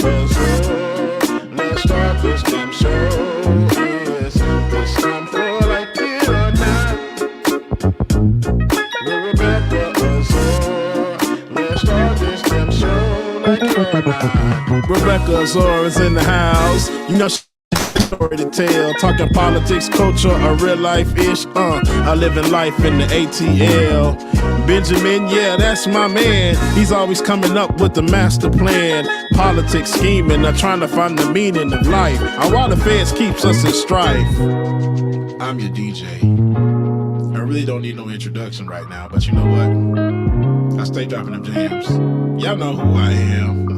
Azure. Let's start this damn show. Yes, it's time for like it or not. With Rebecca Azure. Let's start this damn show like it or not. Rebecca Azure is in the house. You know she story to tell, talking politics, culture, a real life ish. I live in life in the ATL. Benjamin, yeah, that's my man. He's always coming up with the master plan. Politics, scheming, trying to find the meaning of life. While the feds keeps us in strife. I'm your DJ. I really don't need no introduction right now, but you know what? I stay dropping them jams. Y'all know who I am.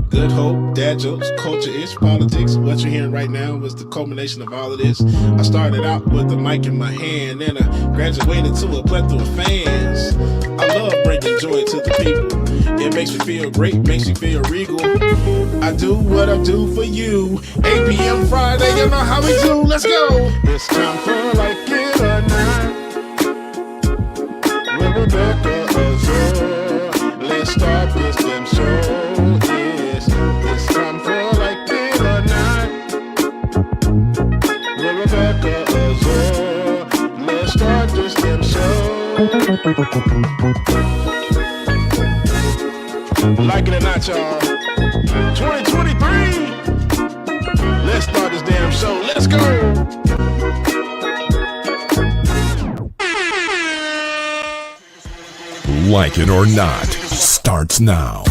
Good hope, dad jokes, culture-ish, politics. What you're hearing right now was the culmination of all of this. I started out with the mic in my hand, then I graduated to a plethora of fans. I love bringing joy to the people. It makes me feel great, makes me feel regal. I do what I do for you. 8 p.m. Friday, you know how we do. Let's go. It's time for like it or not. With Rebecca Azure. Let's start this damn show. It's time for like it or not. With Rebecca Azure. Let's start this damn show. Like it or not, y'all. 2023. Let's start this damn show. Let's go. Like it or not starts now.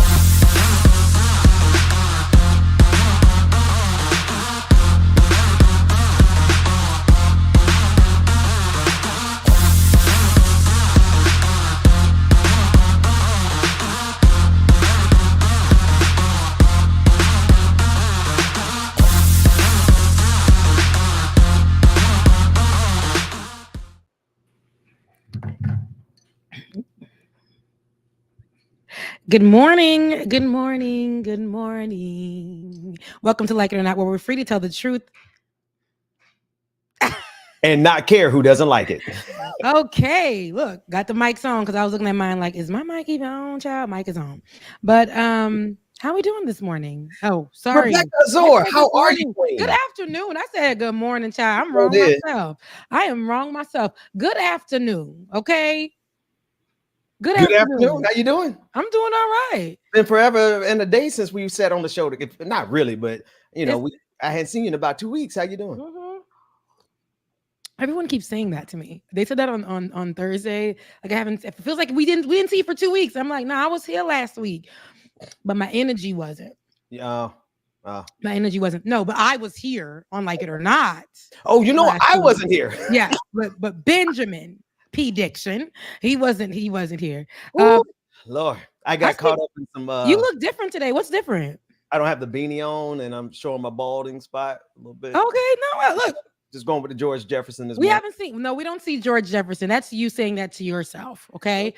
Good morning, good morning, good morning. Welcome to Like It or Not, where we're free to tell the truth. And not care who doesn't like it. Okay, look, got the mics on because I was looking at mine like, is my mic even on, child? Mic is on. But how we doing this morning? Oh, sorry. Rebecca Azure, how are you? Good afternoon. I said good morning, child. I'm wrong myself. I am wrong myself. Good afternoon, okay? Good afternoon. How you doing? I'm doing all right. Been forever and a day since we sat on the show. Not really, but you know, I hadn't seen you in about 2 weeks. How you doing? Mm-hmm. Everyone keeps saying that to me. They said that on Thursday. Like it feels like we didn't see you for 2 weeks. I'm like, no, I was here last week, but my energy wasn't. Yeah. My energy wasn't. No, but I was here on Like It or Not. Oh, you know, I wasn't here. Yeah, but Benjamin P. Dixon, he wasn't here. Lord, I got caught up in some. You look different today. What's different? I don't have the beanie on, and I'm showing my balding spot a little bit. Okay, no, look. Just going with the George Jefferson. We don't see George Jefferson. That's you saying that to yourself. Okay.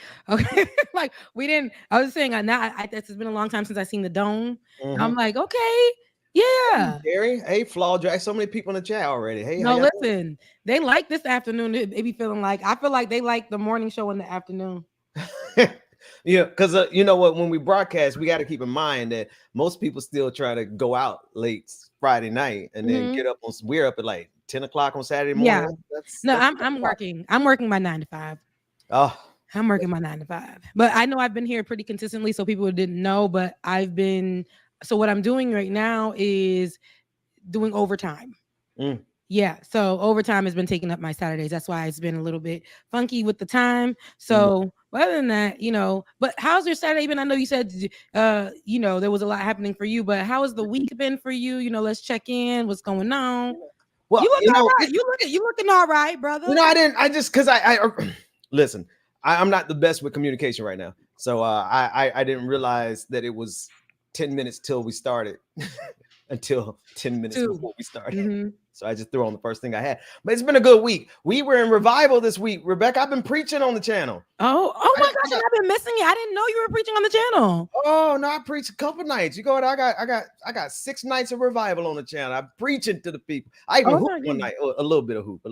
Like we didn't. I was saying it's been a long time since I seen the dome. Mm-hmm. I'm like, okay. Yeah. Gary, hey, Flaw Drag. So many people in the chat already. Hey, no, listen. They like this afternoon. They be feeling like I feel like they like the morning show in the afternoon. Yeah, because you know what? When we broadcast, we got to keep in mind that most people still try to go out late Friday night and then get up on. We're up at like 10 o'clock on Saturday morning. Yeah. I'm working. I'm working my 9 to 5. Oh. I'm working my 9 to 5. But I know I've been here pretty consistently, so people didn't know. But so what I'm doing right now is doing overtime. Yeah, so overtime has been taking up my Saturdays. That's why it's been a little bit funky with the time. So other than that, but how's your Saturday been? I know you said, there was a lot happening for you, but how has the week been for you? Let's check in. What's going on? Well, you look all right. You looking all right, brother. Listen, I'm not the best with communication right now. So I didn't realize that it was 10 minutes till we started. Until 10 minutes before we started. So I just threw on the first thing I had. But it's been a good week. We were in revival this week. Rebecca, I've been preaching on the channel. Oh my gosh, I've been missing it. I didn't know you were preaching on the channel. Oh no, I preached a couple nights. You go, I got 6 nights of revival on the channel. I'm preaching to the people. I even hooped one night, a little bit of hoop,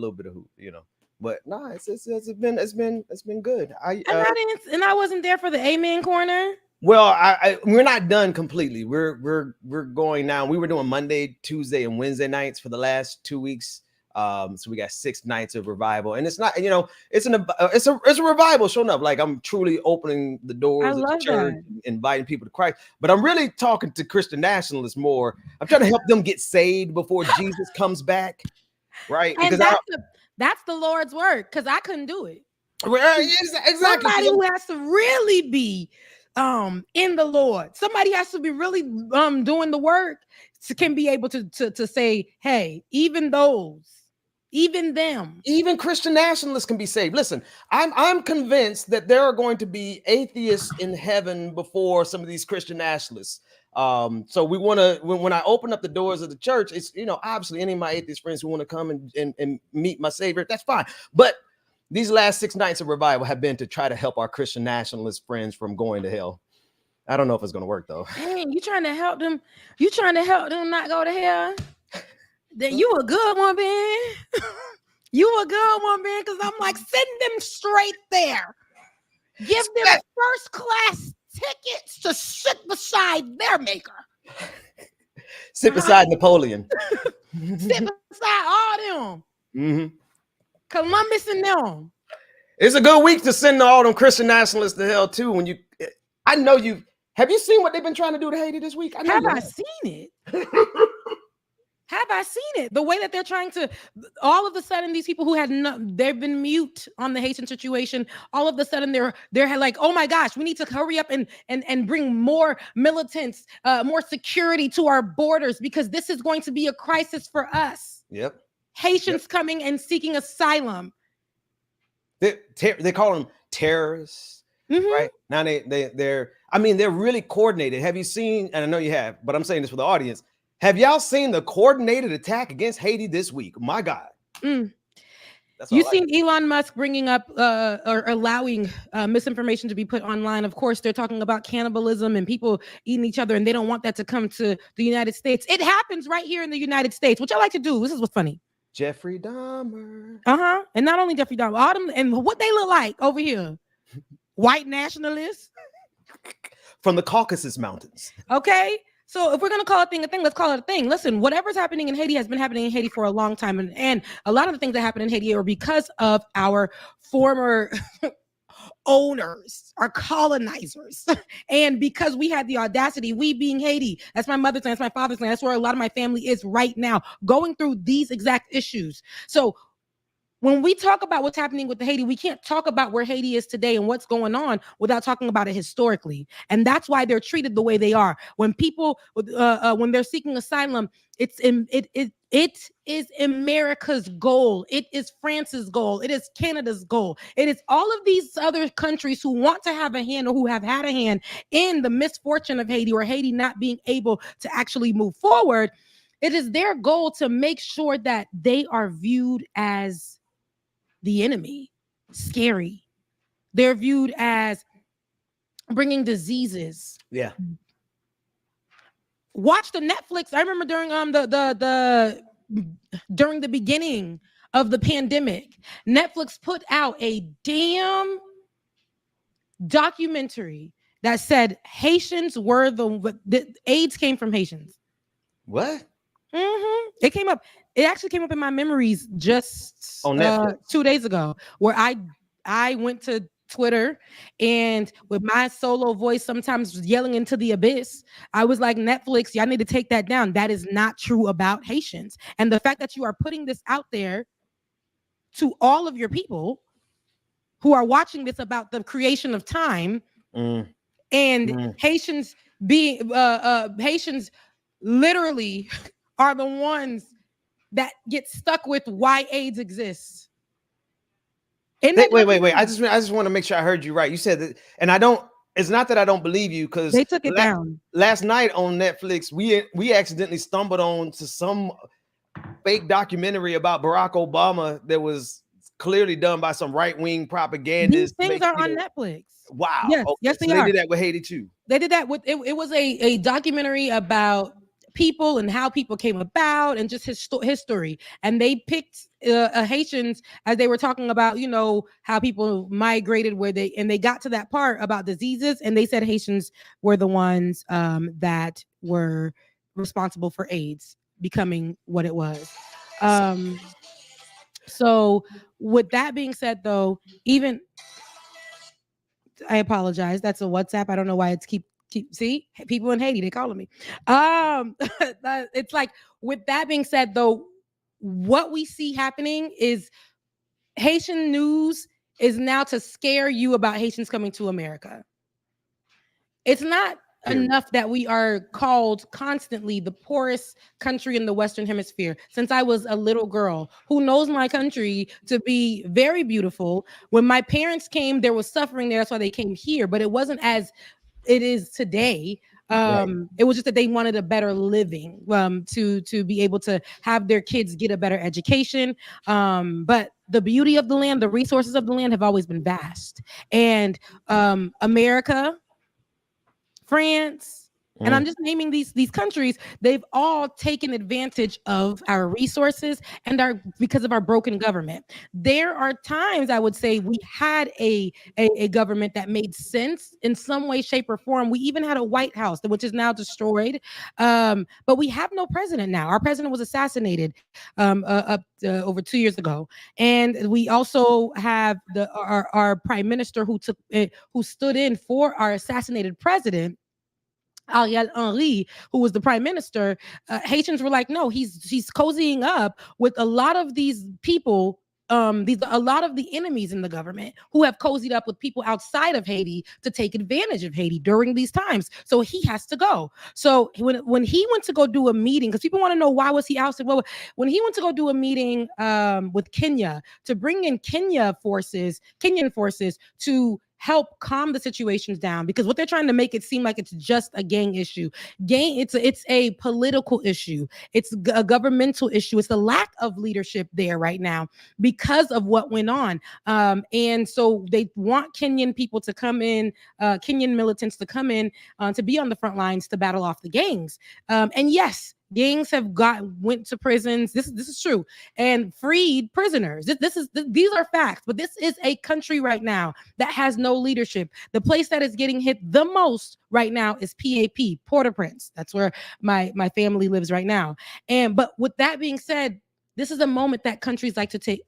But no, it's been good. I wasn't there for the Amen corner. Well, we're not done completely. We're going now. We were doing Monday, Tuesday, and Wednesday nights for the last 2 weeks. So we got 6 nights of revival, and it's not, it's a revival showing up. Like, I'm truly opening the doors of the church, inviting people to Christ. But I'm really talking to Christian nationalists more. I'm trying to help them get saved before Jesus comes back, right? And that's the Lord's work, because I couldn't do it. Exactly. Somebody who has to really be in the Lord. Somebody has to be really doing the work can be able to say, hey, even Christian nationalists can be saved. Listen, I'm convinced that there are going to be atheists in heaven before some of these Christian nationalists. So we want to, when I open up the doors of the church, it's, obviously any of my atheist friends who want to come and meet my Savior, that's fine. But these last 6 nights of revival have been to try to help our Christian nationalist friends from going to hell. I don't know if it's going to work, though. Dang, you trying to help them? You trying to help them not go to hell? Then you a good one, man. You a good one, man. Because I'm like, send them straight there. Give them first class tickets to sit beside their maker. Sit beside Napoleon. Sit beside all them. Mm-hmm. Columbus and them. It's a good week to send all them Christian nationalists to hell too. Have you seen what they've been trying to do to Haiti this week? Have I seen it? Have I seen it? The way that they're trying to, all of a sudden, these people who they've been mute on the Haitian situation. All of a sudden, they're like, oh my gosh, we need to hurry up and bring more militants, more security to our borders, because this is going to be a crisis for us. Yep. Haitians coming and seeking asylum. They call them terrorists, right? Now they're really coordinated. Have you seen? And I know you have, but I'm saying this for the audience. Have y'all seen the coordinated attack against Haiti this week? My God. You've seen Elon Musk bringing up or allowing misinformation to be put online. Of course, they're talking about cannibalism and people eating each other, and they don't want that to come to the United States. It happens right here in the United States, which I like to do. This is what's funny. Jeffrey Dahmer. And not only Jeffrey Dahmer, all them, and what they look like over here. White nationalists. From the Caucasus Mountains. Okay. So if we're going to call a thing, let's call it a thing. Listen, whatever's happening in Haiti has been happening in Haiti for a long time. And a lot of the things that happen in Haiti are because of our former owners, our colonizers. And because we had the audacity, we being Haiti, that's my mother's land, that's my father's land, that's where a lot of my family is right now, going through these exact issues. So when we talk about what's happening with Haiti, we can't talk about where Haiti is today and what's going on without talking about it historically. And that's why they're treated the way they are. When people, when they're seeking asylum, it is America's goal. It is France's goal. It is Canada's goal. It is all of these other countries who want to have a hand or who have had a hand in the misfortune of Haiti or Haiti not being able to actually move forward. It is their goal to make sure that they are viewed as the enemy, scary. They're viewed as bringing diseases. Yeah. Watch the Netflix. I remember during during the beginning of the pandemic, Netflix put out a damn documentary that said Haitians were the AIDS came from Haitians. What? It came up. It actually came up in my memories just 2 days ago, where I went to Twitter and with my solo voice, sometimes yelling into the abyss, I was like, Netflix, y'all need to take that down. That is not true about Haitians. And the fact that you are putting this out there to all of your people who are watching this about the creation of time and Haitians being Haitians literally are the ones that get stuck with why AIDS exists. Wait. I just want to make sure I heard you right. You said that, and it's not that I don't believe you, because they took it down. Last night on Netflix, we accidentally stumbled on to some fake documentary about Barack Obama that was clearly done by some right-wing propagandists. These things are on Netflix. Wow. Yes, okay. yes, They did that with Haiti too. They did that with it was a documentary about people and how people came about and just history. And they picked Haitians as they were talking about, you know, how people migrated where they got to that part about diseases, and they said Haitians were the ones that were responsible for AIDS becoming what it was. So with that being said, though, even I apologize. That's a WhatsApp. I don't know why it's keep see people in Haiti, they calling me. It's like, with that being said, though, what we see happening is Haitian news is now to scare you about Haitians coming to America. It's not enough that we are called constantly the poorest country in the Western Hemisphere. Since I was a little girl who knows my country to be very beautiful. When my parents came, there was suffering there. That's why they came here. But it wasn't as it is today. It was just that they wanted a better living, to be able to have their kids get a better education. But the beauty of the land, the resources of the land have always been vast. And America, France, and I'm just naming these countries, they've all taken advantage of our resources and because of our broken government. There are times I would say we had a government that made sense in some way, shape, or form. We even had a White House, which is now destroyed. But we have no president now. Our president was assassinated over 2 years ago. And we also have our prime minister who stood in for our assassinated president, Ariel Henry, who was the prime minister. Haitians were like, no, he's cozying up with a lot of these people, a lot of the enemies in the government who have cozied up with people outside of Haiti to take advantage of Haiti during these times. So he has to go. So when he went to go do a meeting, because people want to know why was he ousted? Well, when he went to go do a meeting with Kenya to bring in Kenyan forces to help calm the situations down, because what they're trying to make it seem like it's just a gang issue. It's a political issue. It's a governmental issue. It's the lack of leadership there right now because of what went on. And so they want Kenyan people to come in, Kenyan militants to come in to be on the front lines to battle off the gangs. And yes, gangs have went to prisons. This is true, and freed prisoners. These are facts. But this is a country right now that has no leadership. The place that is getting hit the most right now is PAP, Port-au-Prince. That's where my family lives right now. But with that being said, this is a moment that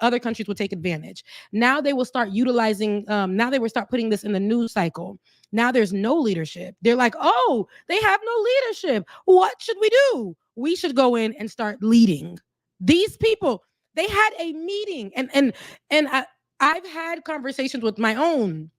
other countries will take advantage. Now they will start utilizing, now they will start putting this in the news cycle. Now there's no leadership. They're like, oh, they have no leadership. What should we do? We should go in and start leading. These people, they had a meeting, and I've had conversations with my own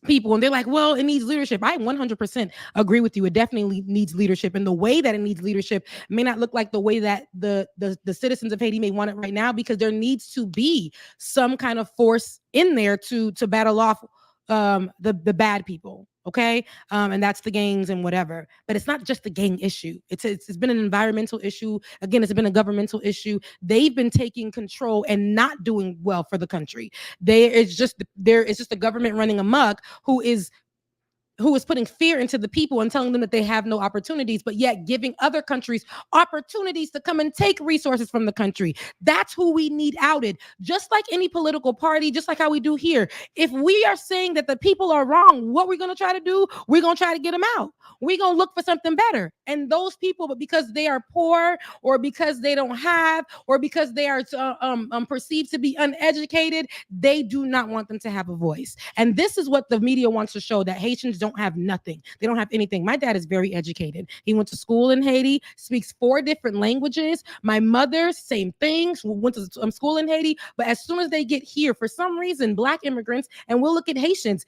people, and they're like, well, it needs leadership. I 100% agree with you. It definitely needs leadership, and the way that it needs leadership may not look like the way that the citizens of Haiti may want it right now, because there needs to be some kind of force in there to battle off the bad people. Okay. And that's the gangs and whatever. But it's not just the gang issue. It's been an environmental issue. Again, it's been a governmental issue. They've been taking control and not doing well for the country. It's just the government running amok who is putting fear into the people and telling them that they have no opportunities, but yet giving other countries opportunities to come and take resources from the country. That's who we need outed. Just like any political party, just like how we do here. If we are saying that the people are wrong, what we're going to try to do, we're going to try to get them out. We're going to look for something better. And those people, but because they are poor, or because they don't have, or because they are perceived to be uneducated, they do not want them to have a voice. And this is what the media wants to show, that Haitians don't have nothing. They don't have anything. My dad is very educated. He went to school in Haiti, speaks 4 different languages. My mother, same thing, went to school in Haiti. But as soon as they get here, for some reason, Black immigrants, and we'll look at Haitians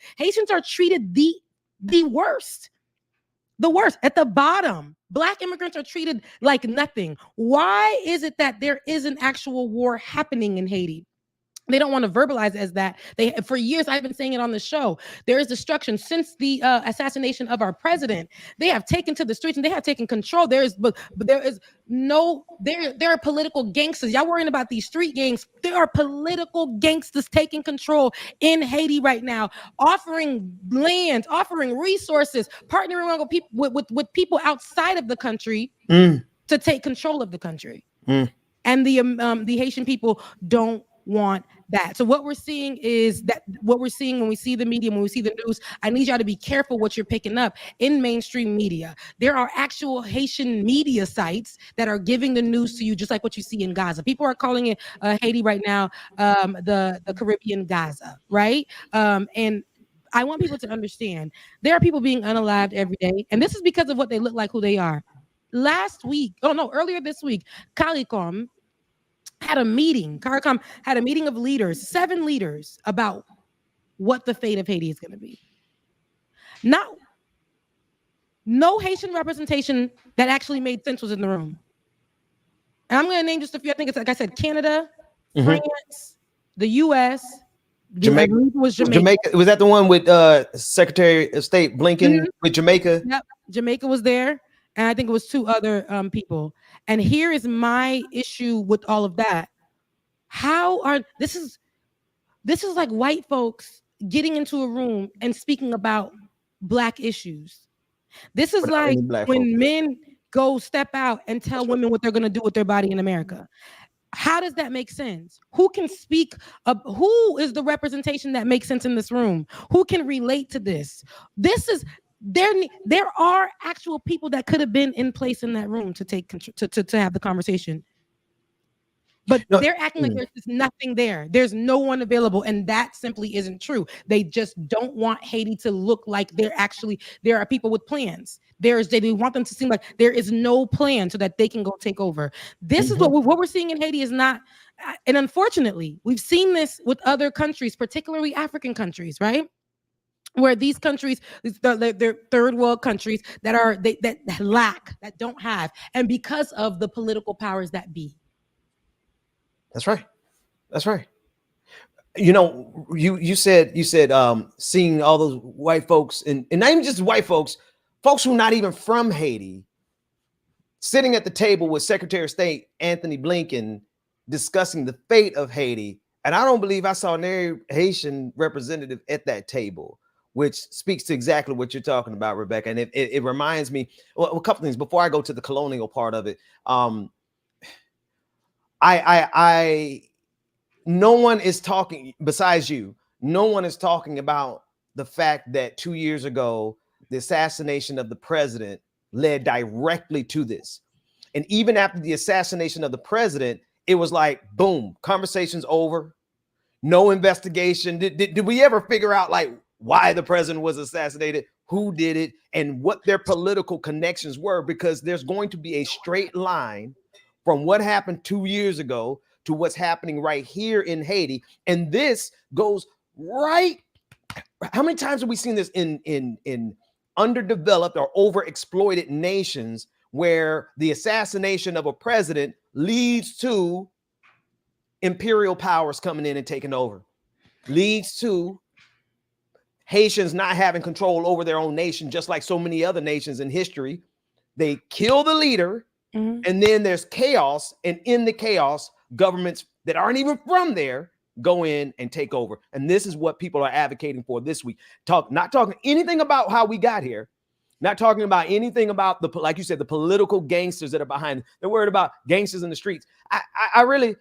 are treated the worst. The worst, at the bottom. Black immigrants are treated like nothing. Why is it that there is an actual war happening in Haiti? They don't want to verbalize it as that. For years, I've been saying it on the show. There is destruction since the assassination of our president. They have taken to the streets and they have taken control. There are political gangsters. Y'all worrying about these street gangs? There are political gangsters taking control in Haiti right now, offering land, offering resources, partnering with people with people outside of the country to take control of the country. And the Haitian people don't want that. So what we're seeing is that what we're seeing when we see the media, when we see the news, I need y'all to be careful what you're picking up in mainstream media. There are actual Haitian media sites that are giving the news to you, just like what you see in Gaza. People are calling it Haiti right now, the Caribbean Gaza, right? And I want people to understand there are people being unalived every day, and this is because of what they look like, who they are. Earlier this week, CARICOM had a meeting. CARICOM had a meeting of leaders, 7 leaders, about what the fate of Haiti is going to be. No Haitian representation that actually made sense was in the room. And I'm going to name just a few. I think it's, like I said, Canada, France, the U.S., Jamaica. Was Jamaica. Was that the one with Secretary of State Blinken with Jamaica? Yep. Jamaica was there. And I think it was 2 other people. And here is my issue with all of that. This is like white folks getting into a room and speaking about Black issues. This is like when men go step out and tell women what they're going to do with their body in America. How does that make sense? Who can speak? Who is the representation that makes sense in this room? Who can relate to this? There are actual people that could have been in place in that room to take to have the conversation, but they're acting like there's just nothing there. There's no one available, and that simply isn't true. They just don't want Haiti to look like there are people with plans. They want them to seem like there is no plan so that they can go take over. This is what we're seeing in Haiti is not, and unfortunately, we've seen this with other countries, particularly African countries, right? Where these countries, they're third world countries that lack, that don't have, and because of the political powers that be. That's right. You know, you said seeing all those white folks and not even just white folks who are not even from Haiti, sitting at the table with Secretary of State Anthony Blinken discussing the fate of Haiti, and I don't believe I saw an Haitian representative at that table, which speaks to exactly what you're talking about, Rebecca. And it reminds me, well, a couple things before I go to the colonial part of it. No one is talking besides you. No one is talking about the fact that 2 years ago, the assassination of the president led directly to this. And even after the assassination of the president, it was like, boom, conversation's over. No investigation. Did we ever figure out like why the president was assassinated, who did it, and what their political connections were? Because there's going to be a straight line from what happened 2 years ago to what's happening right here in Haiti. And this goes right. How many times have we seen this in underdeveloped or overexploited nations where the assassination of a president leads to imperial powers coming in and taking over, leads to Haitians not having control over their own nation, just like so many other nations in history. They kill the leader, and then there's chaos. And in the chaos, governments that aren't even from there go in and take over. And this is what people are advocating for this week. Not talking anything about how we got here, not talking about anything about the, like you said, the political gangsters that are behind it. They're worried about gangsters in the streets. I really,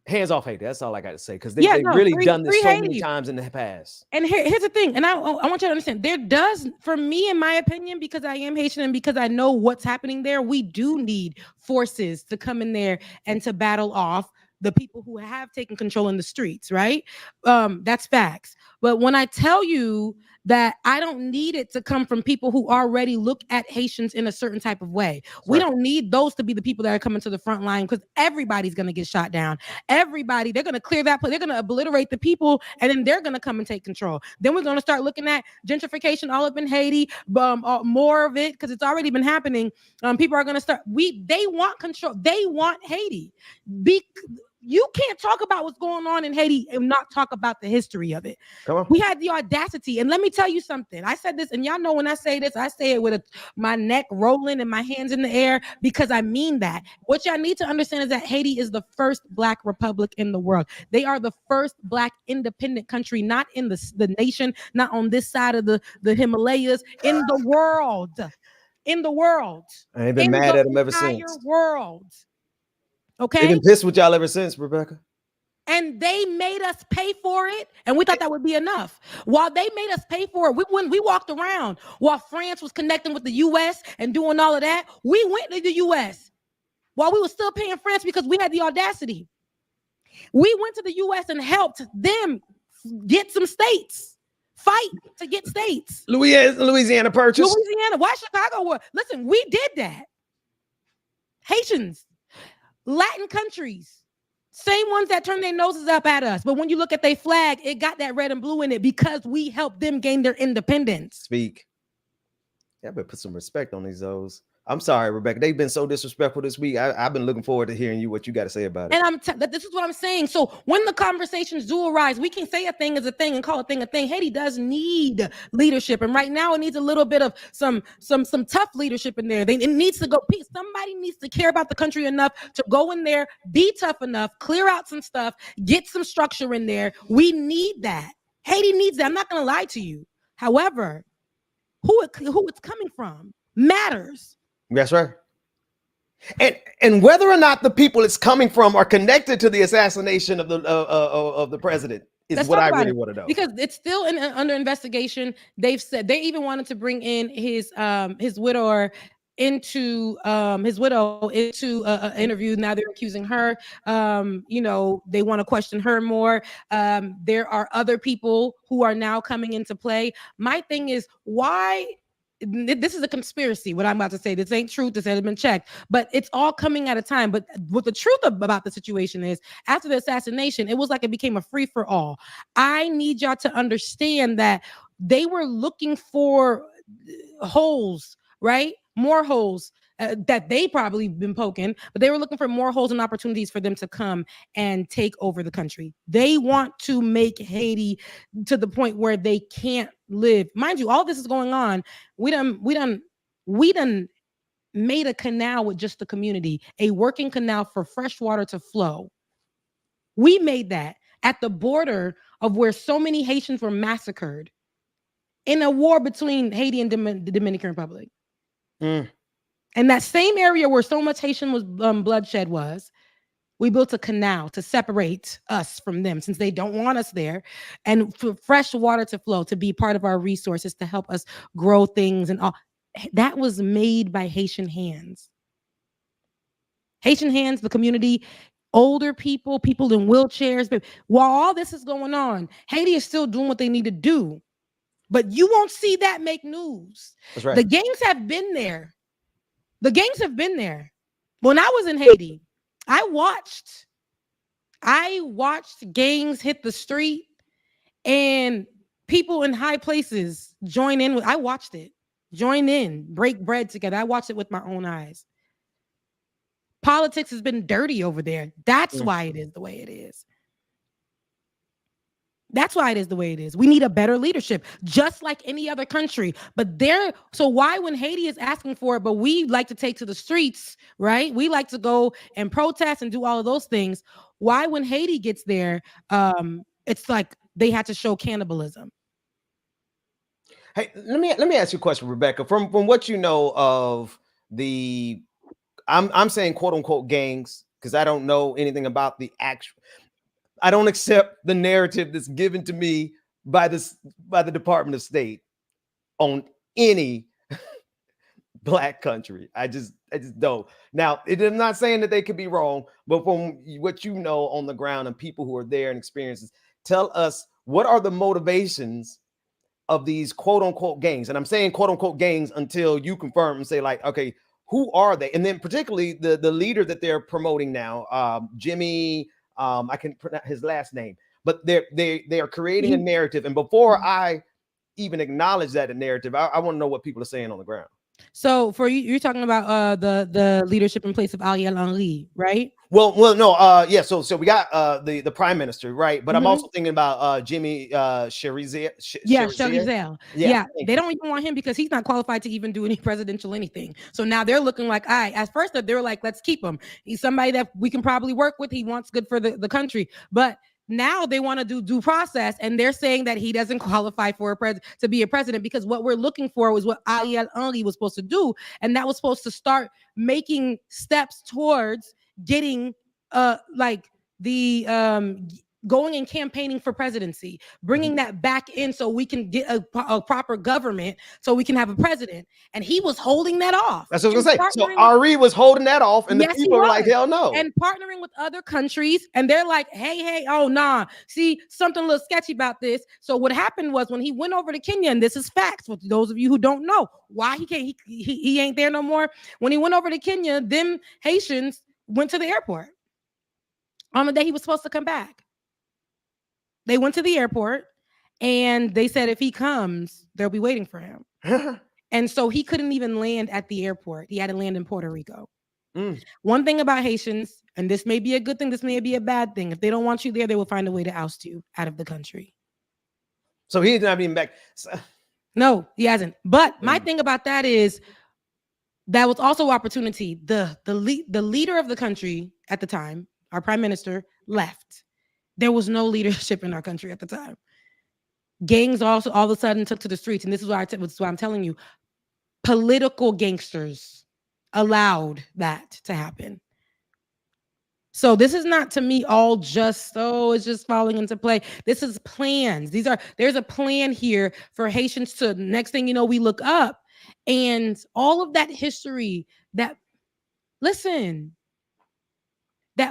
hands off Haiti. That's all I got to say, because they've really done this so many times in the past. And here's the thing, and I want you to understand, there does, for me, in my opinion, because I am Haitian and because I know what's happening there, we do need forces to come in there and to battle off the people who have taken control in the streets, right? That's facts. But when I tell you that I don't need it to come from people who already look at Haitians in a certain type of way. We don't need those to be the people that are coming to the front line, because everybody's going to get shot down. Everybody, they're going to clear that place. They're going to obliterate the people, and then they're going to come and take control. Then we're going to start looking at gentrification all up in Haiti, more of it, because it's already been happening. People are going to start, they want control. They want Haiti. You can't talk about what's going on in Haiti and not talk about the history of it. Come on. We had the audacity. And let me tell you something. I said this, and y'all know when I say this, I say it with my neck rolling and my hands in the air because I mean that. What y'all need to understand is that Haiti is the first Black republic in the world. They are the first Black independent country, not in the nation, not on this side of the Himalayas, in the world. In the world. I ain't been mad at them ever since. World. Okay. They've been pissed with y'all ever since, Rebecca. And they made us pay for it, and we thought that would be enough. While they made us pay for it, we walked around while France was connecting with the U.S. and doing all of that. We went to the U.S. while we were still paying France because we had the audacity. We went to the U.S. and helped them get some states, fight to get states. Louisiana Purchase. Louisiana. Why Chicago? Listen, we did that. Haitians. Latin countries, same ones that turn their noses up at us. But when you look at their flag, it got that red and blue in it because we helped them gain their independence. Speak. Yeah, I better put some respect on these O's. I'm sorry, Rebecca. They've been so disrespectful this week. I've been looking forward to hearing what you got to say about it. And this is what I'm saying. So when the conversations do arise, we can say a thing is a thing and call a thing a thing. Haiti does need leadership, and right now it needs a little bit of some tough leadership in there. It needs to go. Somebody needs to care about the country enough to go in there, be tough enough, clear out some stuff, get some structure in there. We need that. Haiti needs that. I'm not going to lie to you. However, who it's coming from matters. That's right. And whether or not the people it's coming from are connected to the assassination of the president is what I really want to know. Because it's still under investigation. They've said they even wanted to bring in his widow into an interview. Now they're accusing her. They want to question her more. There are other people who are now coming into play. My thing is, why? This is a conspiracy, what I'm about to say. This ain't truth. This hasn't been checked, but it's all coming at a time. But what the truth about the situation is, after the assassination, it was like it became a free for all. I need y'all to understand that they were looking for holes, right? More holes that they probably been poking, but they were looking for more holes and opportunities for them to come and take over the country. They want to make Haiti to the point where they can't live. Mind you, all this is going on. We done made a canal with just the community, a working canal for fresh water to flow. We made that at the border of where so many Haitians were massacred in a war between Haiti and the Dominican Republic. And that same area where so much Haitian bloodshed was, we built a canal to separate us from them, since they don't want us there, and for fresh water to flow, to be part of our resources, to help us grow things and all. That was made by Haitian hands. Haitian hands, the community, older people in wheelchairs. But while all this is going on, Haiti is still doing what they need to do. But you won't see that make news. That's right. The gangs have been there. When I was in Haiti, I watched gangs hit the street and people in high places join in. I watched it. Join in, break bread together. I watched it with my own eyes. Politics has been dirty over there. That's why it is the way it is. That's why it is the way it is. We need a better leadership, just like any other country. So why, when Haiti is asking for it, but we like to take to the streets, right? We like to go and protest and do all of those things. Why, when Haiti gets there, it's like they had to show cannibalism. Hey, let me ask you a question, Rebecca. From what you know of I'm saying quote unquote gangs, because I don't know anything about the actual. I don't accept the narrative that's given to me by the Department of State on any Black country. I just don't. Now, I'm not saying that they could be wrong, but from what you know on the ground and people who are there and experiences, tell us, what are the motivations of these quote unquote gangs? And I'm saying quote unquote gangs until you confirm and say, like, okay, who are they? And then particularly the leader that they're promoting now, Jimmy. I can pronounce his last name, but they are creating a narrative. And before I even acknowledge that narrative, I want to know what people are saying on the ground. So for you, you're talking about the leadership in place of Ariel Henry, right? Well, no, yeah. So we got the prime minister, right? But I'm also thinking about Jimmy Cherizier. Yeah, Cherizier. Yeah, they you. don't even want him because he's not qualified to even do any presidential anything. So now they're looking like, at first they were like, let's keep him. He's somebody that we can probably work with. He wants good for the country. But now they want to do due process, and they're saying that he doesn't qualify for to be a president, because what we're looking for was what Ariel Henry was supposed to do, and that was supposed to start making steps towards getting like the going and campaigning for presidency, bringing that back in so we can get a proper government, so we can have a president. And he was holding that off. That's what I was gonna say. So Ari was holding that off, and yes, the people were like, hell no. And partnering with other countries, and they're like, hey, oh nah, see, something a little sketchy about this. So what happened was, when he went over to Kenya, and this is facts for those of you who don't know why he ain't there no more. When he went over to Kenya, them Haitians went to the airport on the day he was supposed to come back. They went to the airport, and they said if he comes, they'll be waiting for him. And so he couldn't even land at the airport. He had to land in Puerto Rico. One thing about Haitians, and this may be a good thing, this may be a bad thing, if they don't want you there, they will find a way to oust you out of the country. So he's not even back. No, he hasn't. But my thing about that is, that was also opportunity. The leader of the country at the time, our prime minister, left. There was no leadership in our country at the time. Gangs also all of a sudden took to the streets. And this is why I'm telling you, political gangsters allowed that to happen. So this is not, to me, all just, it's just falling into play. This is plans. There's a plan here for Haitians to, next thing you know, we look up, and all of that history that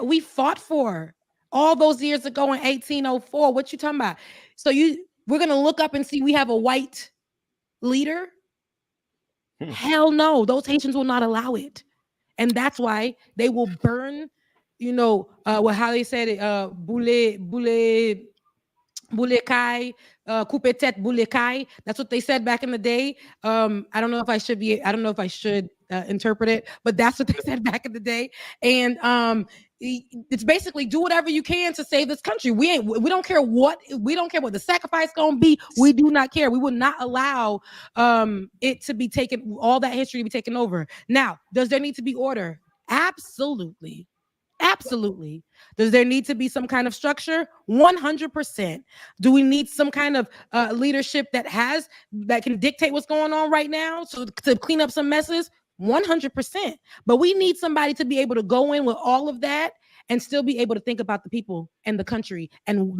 we fought for all those years ago in 1804. What you talking about? So we're going to look up and see we have a white leader? Hell no. Those Haitians will not allow it. And that's why they will burn, how they said it, boule kai, coupe tête boule kai. That's what they said back in the day. I don't know if I should interpret it, but that's what they said back in the day. And it's basically, do whatever you can to save this country. We don't care what the sacrifice gonna be. We do not care. We would not allow it to be taken, all that history to be taken over. Now, does there need to be order? Absolutely. Absolutely. Does there need to be some kind of structure? 100%. Do we need some kind of leadership that can dictate what's going on right now, so to clean up some messes? 100%. But we need somebody to be able to go in with all of that and still be able to think about the people and the country, and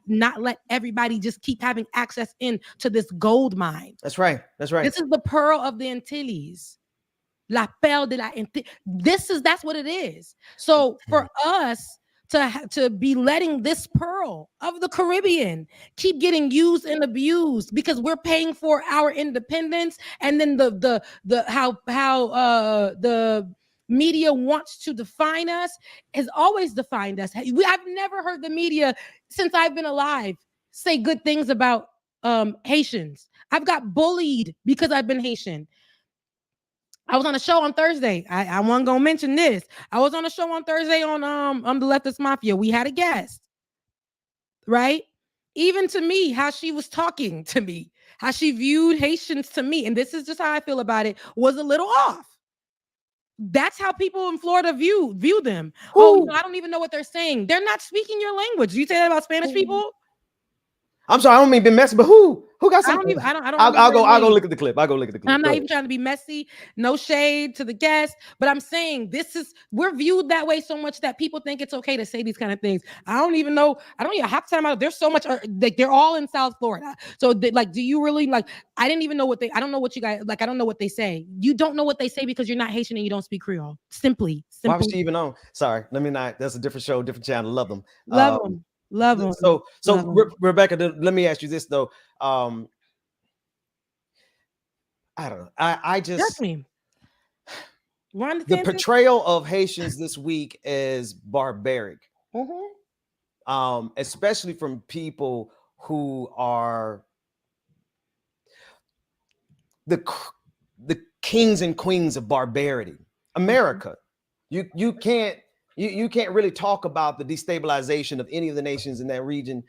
not let everybody just keep having access into this gold mine. That's right. This is the pearl of the Antilles. La perle de la Antilles. That's what it is. So for us to be letting this pearl of the Caribbean keep getting used and abused because we're paying for our independence, and then how the media wants to define us, has always defined us. I've never heard the media since I've been alive say good things about Haitians. I've got bullied because I've been Haitian. I was on a show on Thursday. I wasn't gonna mention this. I was on a show on Thursday on the Leftist Mafia. We had a guest, right? Even to me, how she was talking to me, how she viewed Haitians to me, and this is just how I feel about it, was a little off. That's how people in Florida view them. Ooh. I don't even know what they're saying. They're not speaking your language. Do you say that about Spanish people? I'm sorry, I don't mean be messy, but who got something? I'll go look at the clip. I'm not even trying to be messy. No shade to the guest, but I'm saying we're viewed that way so much that people think it's okay to say these kind of things. I don't even half the time. There's so much, they're all in South Florida. So do you really I didn't even know I don't know what you guys, I don't know what they say. You don't know what they say because you're not Haitian and you don't speak Creole. Simply. Why was she even on? Sorry, let me not. That's a different show, different channel. Love them. Love them. So Rebecca, let me ask you this though. I don't know. I just the portrayal of Haitians this week is barbaric. Especially from people who are the kings and queens of barbarity. America. You can't You can't really talk about the destabilization of any of the nations in that region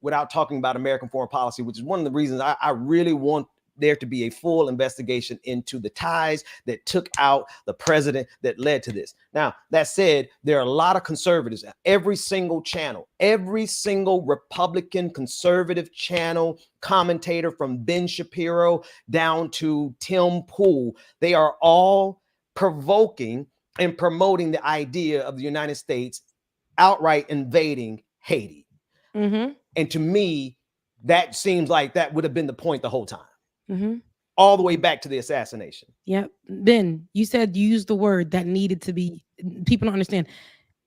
without talking about American foreign policy, which is one of the reasons I really want there to be a full investigation into the ties that took out the president that led to this. Now, that said, there are a lot of conservatives, every single channel, every single Republican conservative channel commentator from Ben Shapiro down to Tim Pool, they are all provoking and promoting the idea of the United States outright invading Haiti. Mm-hmm. And to me, that seems like that would have been the point the whole time. Mm-hmm. All the way back to the assassination. Yep. Ben, you said you used the word that needed to be, people don't understand.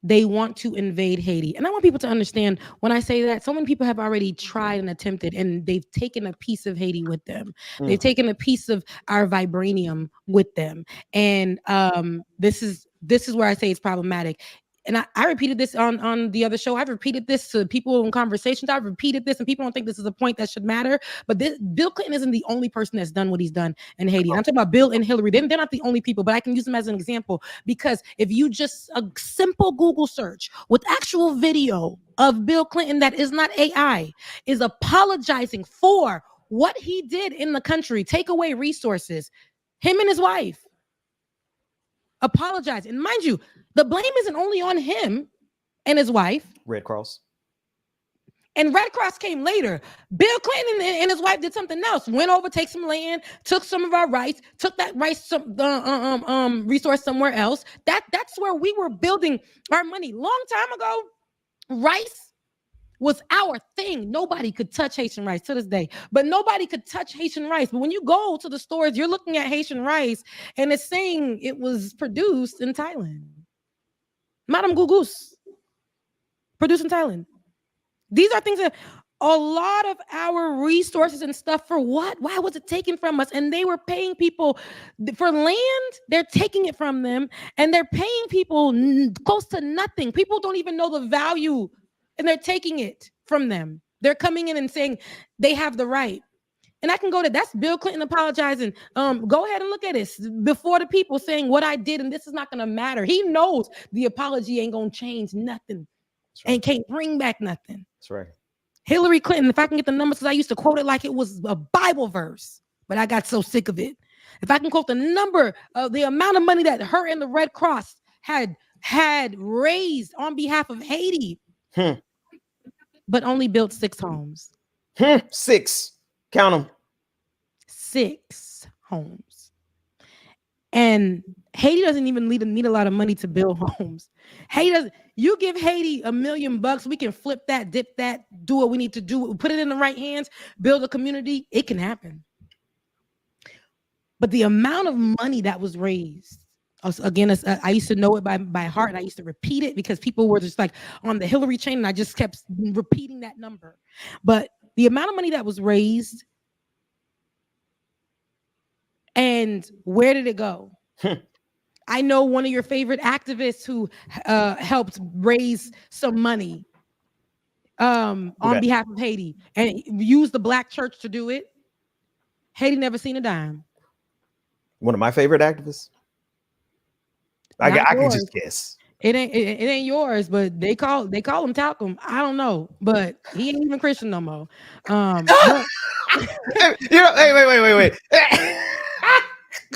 They want to invade Haiti. And I want people to understand when I say that, so many people have already tried and attempted, and they've taken a piece of Haiti with them. They've taken a piece of our vibranium with them. And this is where I say it's problematic. And I repeated this on the other show. I've repeated this to people in conversations. I've repeated this, and people don't think this is a point that should matter. But Bill Clinton isn't the only person that's done what he's done in Haiti. I'm talking about Bill and Hillary. They're not the only people, but I can use them as an example because if you just a simple Google search with actual video of Bill Clinton that is not AI is apologizing for what he did in the country, take away resources, him and his wife. Apologize. And mind you, the blame isn't only on him and his wife. Red Cross. And Red Cross came later. Bill Clinton and his wife did something else. Went over, take some land, took some of our rights, took that rice resource somewhere else. That's where we were building our money. Long time ago, rice was our thing. Nobody could touch Haitian rice to this day, but nobody could touch Haitian rice. But when you go to the stores, you're looking at Haitian rice and it's saying it was produced in Thailand. Madame Gougouse, produced in Thailand. These are things that a lot of our resources and stuff for what? Why was it taken from us? And they were paying people for land. They're taking it from them and they're paying people close to nothing. People don't even know the value. And they're taking it from them. They're coming in and saying they have the right. And I can go to, that's Bill Clinton apologizing. Go ahead and look at this before the people saying what I did and this is not going to matter. He knows the apology ain't going to change nothing. Right. And can't bring back nothing. That's right. Hillary Clinton, if I can get the numbers, because I used to quote it like it was a Bible verse, but I got so sick of it. If I can quote the number of the amount of money that her and the Red Cross had raised on behalf of Haiti, but only built 6 homes. 6. Count them. 6 homes. And Haiti doesn't even need a lot of money to build homes. Haiti doesn't. You give Haiti $1 million, we can flip that, dip that, do what we need to do, put it in the right hands, build a community. It can happen. But the amount of money that was raised, again, I used to know it by heart, and I used to repeat it because people were just like on the Hillary chain, and I just kept repeating that number. But the amount of money that was raised, and where did it go? I know one of your favorite activists who helped raise some money on behalf of Haiti and used the Black church to do it. Haiti never seen a dime. One of my favorite activists. I can just guess. It ain't yours, but they call him Talcum. I don't know, but he ain't even Christian no more. Wait.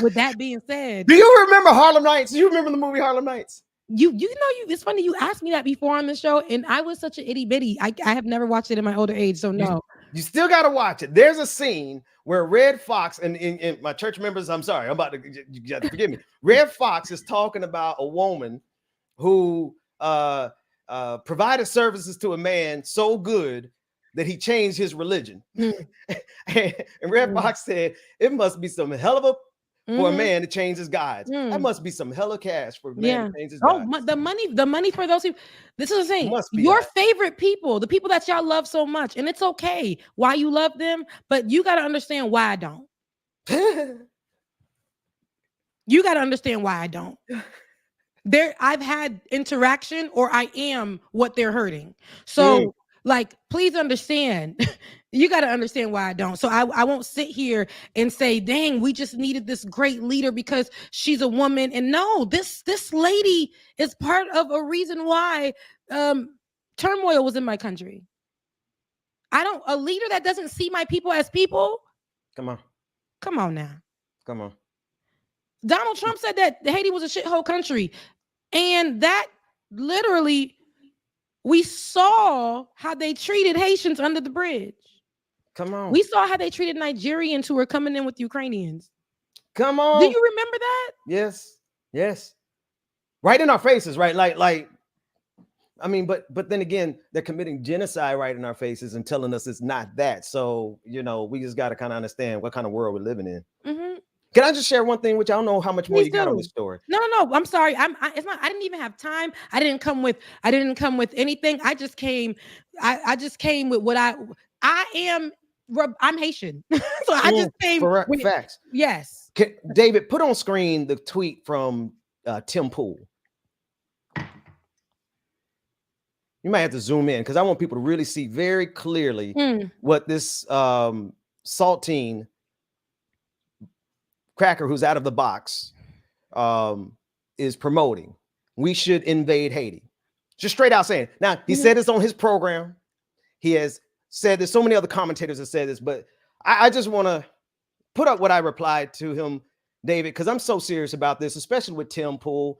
With that being said, do you remember Harlem Nights? Do you remember the movie Harlem Nights? It's funny you asked me that before on the show, and I was such an itty bitty. I have never watched it in my older age, so no. You still got to watch it. There's a scene where Red Fox, and my church members, I'm sorry, you have to forgive me. Red Fox is talking about a woman who provided services to a man so good that he changed his religion. And Red Fox said, it must be some hell of a for a man to change his guides. That must be some hella cash for a man to change his guides. The money for those people. This is the thing. Your favorite people, the people that y'all love so much, and it's okay why you love them, but you got to understand why I don't. You got to understand why I don't. I've had interaction, or I am what they're hurting. So Like, please understand. You got to understand why I don't. So I won't sit here and say, dang, we just needed this great leader because she's a woman. And no, this lady is part of a reason why turmoil was in my country. A leader that doesn't see my people as people. Come on now. Come on. Donald Trump said that Haiti was a shithole country. And that literally, we saw how they treated Haitians under the bridge. Come on. We saw how they treated Nigerians who were coming in with Ukrainians. Come on. Do you remember that? Yes. Right in our faces, right? Like, I mean, but then again, they're committing genocide right in our faces and telling us it's not that. So, we just got to kind of understand what kind of world we're living in. Mm-hmm. Can I just share one thing, which I don't know how much more you got on this story? No. I'm sorry. I didn't even have time. I didn't come with anything. I just came with what I am. I'm Haitian. So I just came with facts. Yes. David, put on screen the tweet from Tim Pool. You might have to zoom in because I want people to really see very clearly what this saltine cracker who's out of the box is promoting. We should invade Haiti. Just straight out saying. Now, he said this on his program. He has said there's so many other commentators that said this, but I just want to put up what I replied to him, David, because I'm so serious about this, especially with Tim Pool.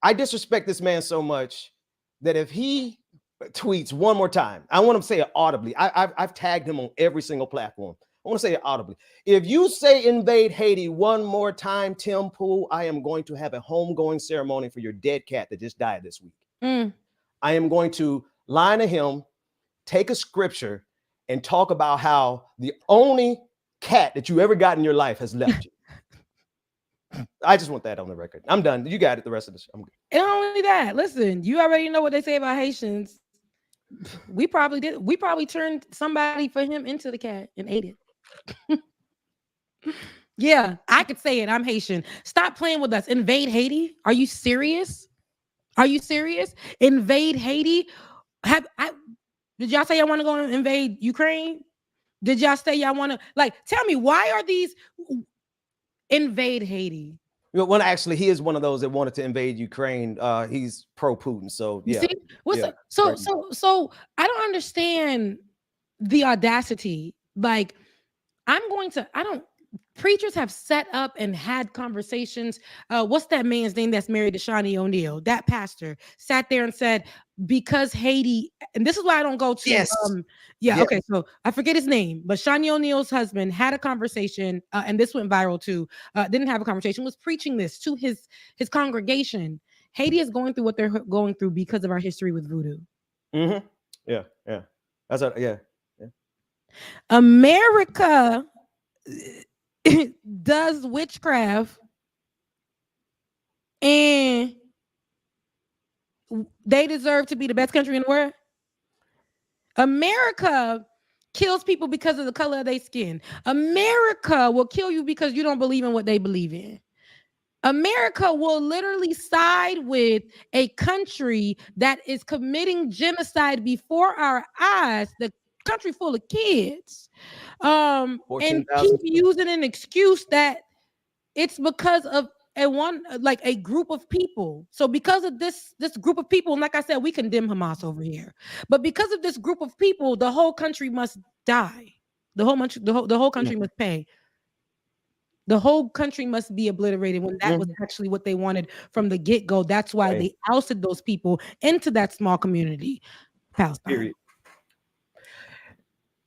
I disrespect this man so much that if he tweets one more time, I want him to say it audibly. I've tagged him on every single platform. I want to say it audibly. If you say invade Haiti one more time, Tim Pool, I am going to have a homegoing ceremony for your dead cat that just died this week. I am going to line a hymn, take a scripture, and talk about how the only cat that you ever got in your life has left you. I just want that on the record. I'm done. You got it. The rest of this, I'm good. And not only that, listen, you already know what they say about Haitians. We probably did. We probably turned somebody for him into the cat and ate it. Yeah, I could say it. I'm Haitian. Stop playing with us. Invade Haiti? Are you serious? Invade Haiti? Did y'all say y'all want to go and invade Ukraine? Did y'all say y'all want to tell me why are these invade Haiti? Well, actually, he is one of those that wanted to invade Ukraine. He's pro-Putin, so yeah. So I don't understand the audacity. Preachers have set up and had conversations. What's that man's name that's married to Shawnee O'Neal? That pastor sat there and said, because Haiti, and this is why I don't go to, okay, so I forget his name, but Shawnee O'Neal's husband had a conversation, and this went viral too, didn't have a conversation, was preaching this to his congregation. Haiti is going through what they're going through because of our history with voodoo. Mm-hmm. Yeah. That's yeah. America does witchcraft, and they deserve to be the best country in the world. America kills people because of the color of their skin. America will kill you because you don't believe in what they believe in. America will literally side with a country that is committing genocide before our eyes, the country full of kids, and keep using an excuse that it's because of a group of people. So because of this group of people, and like I said, we condemn Hamas over here, but because of this group of people, the whole country must die. The whole country must pay. The whole country must be obliterated, when that was actually what they wanted from the get-go. That's why they ousted those people into that small community, Palestine. Period.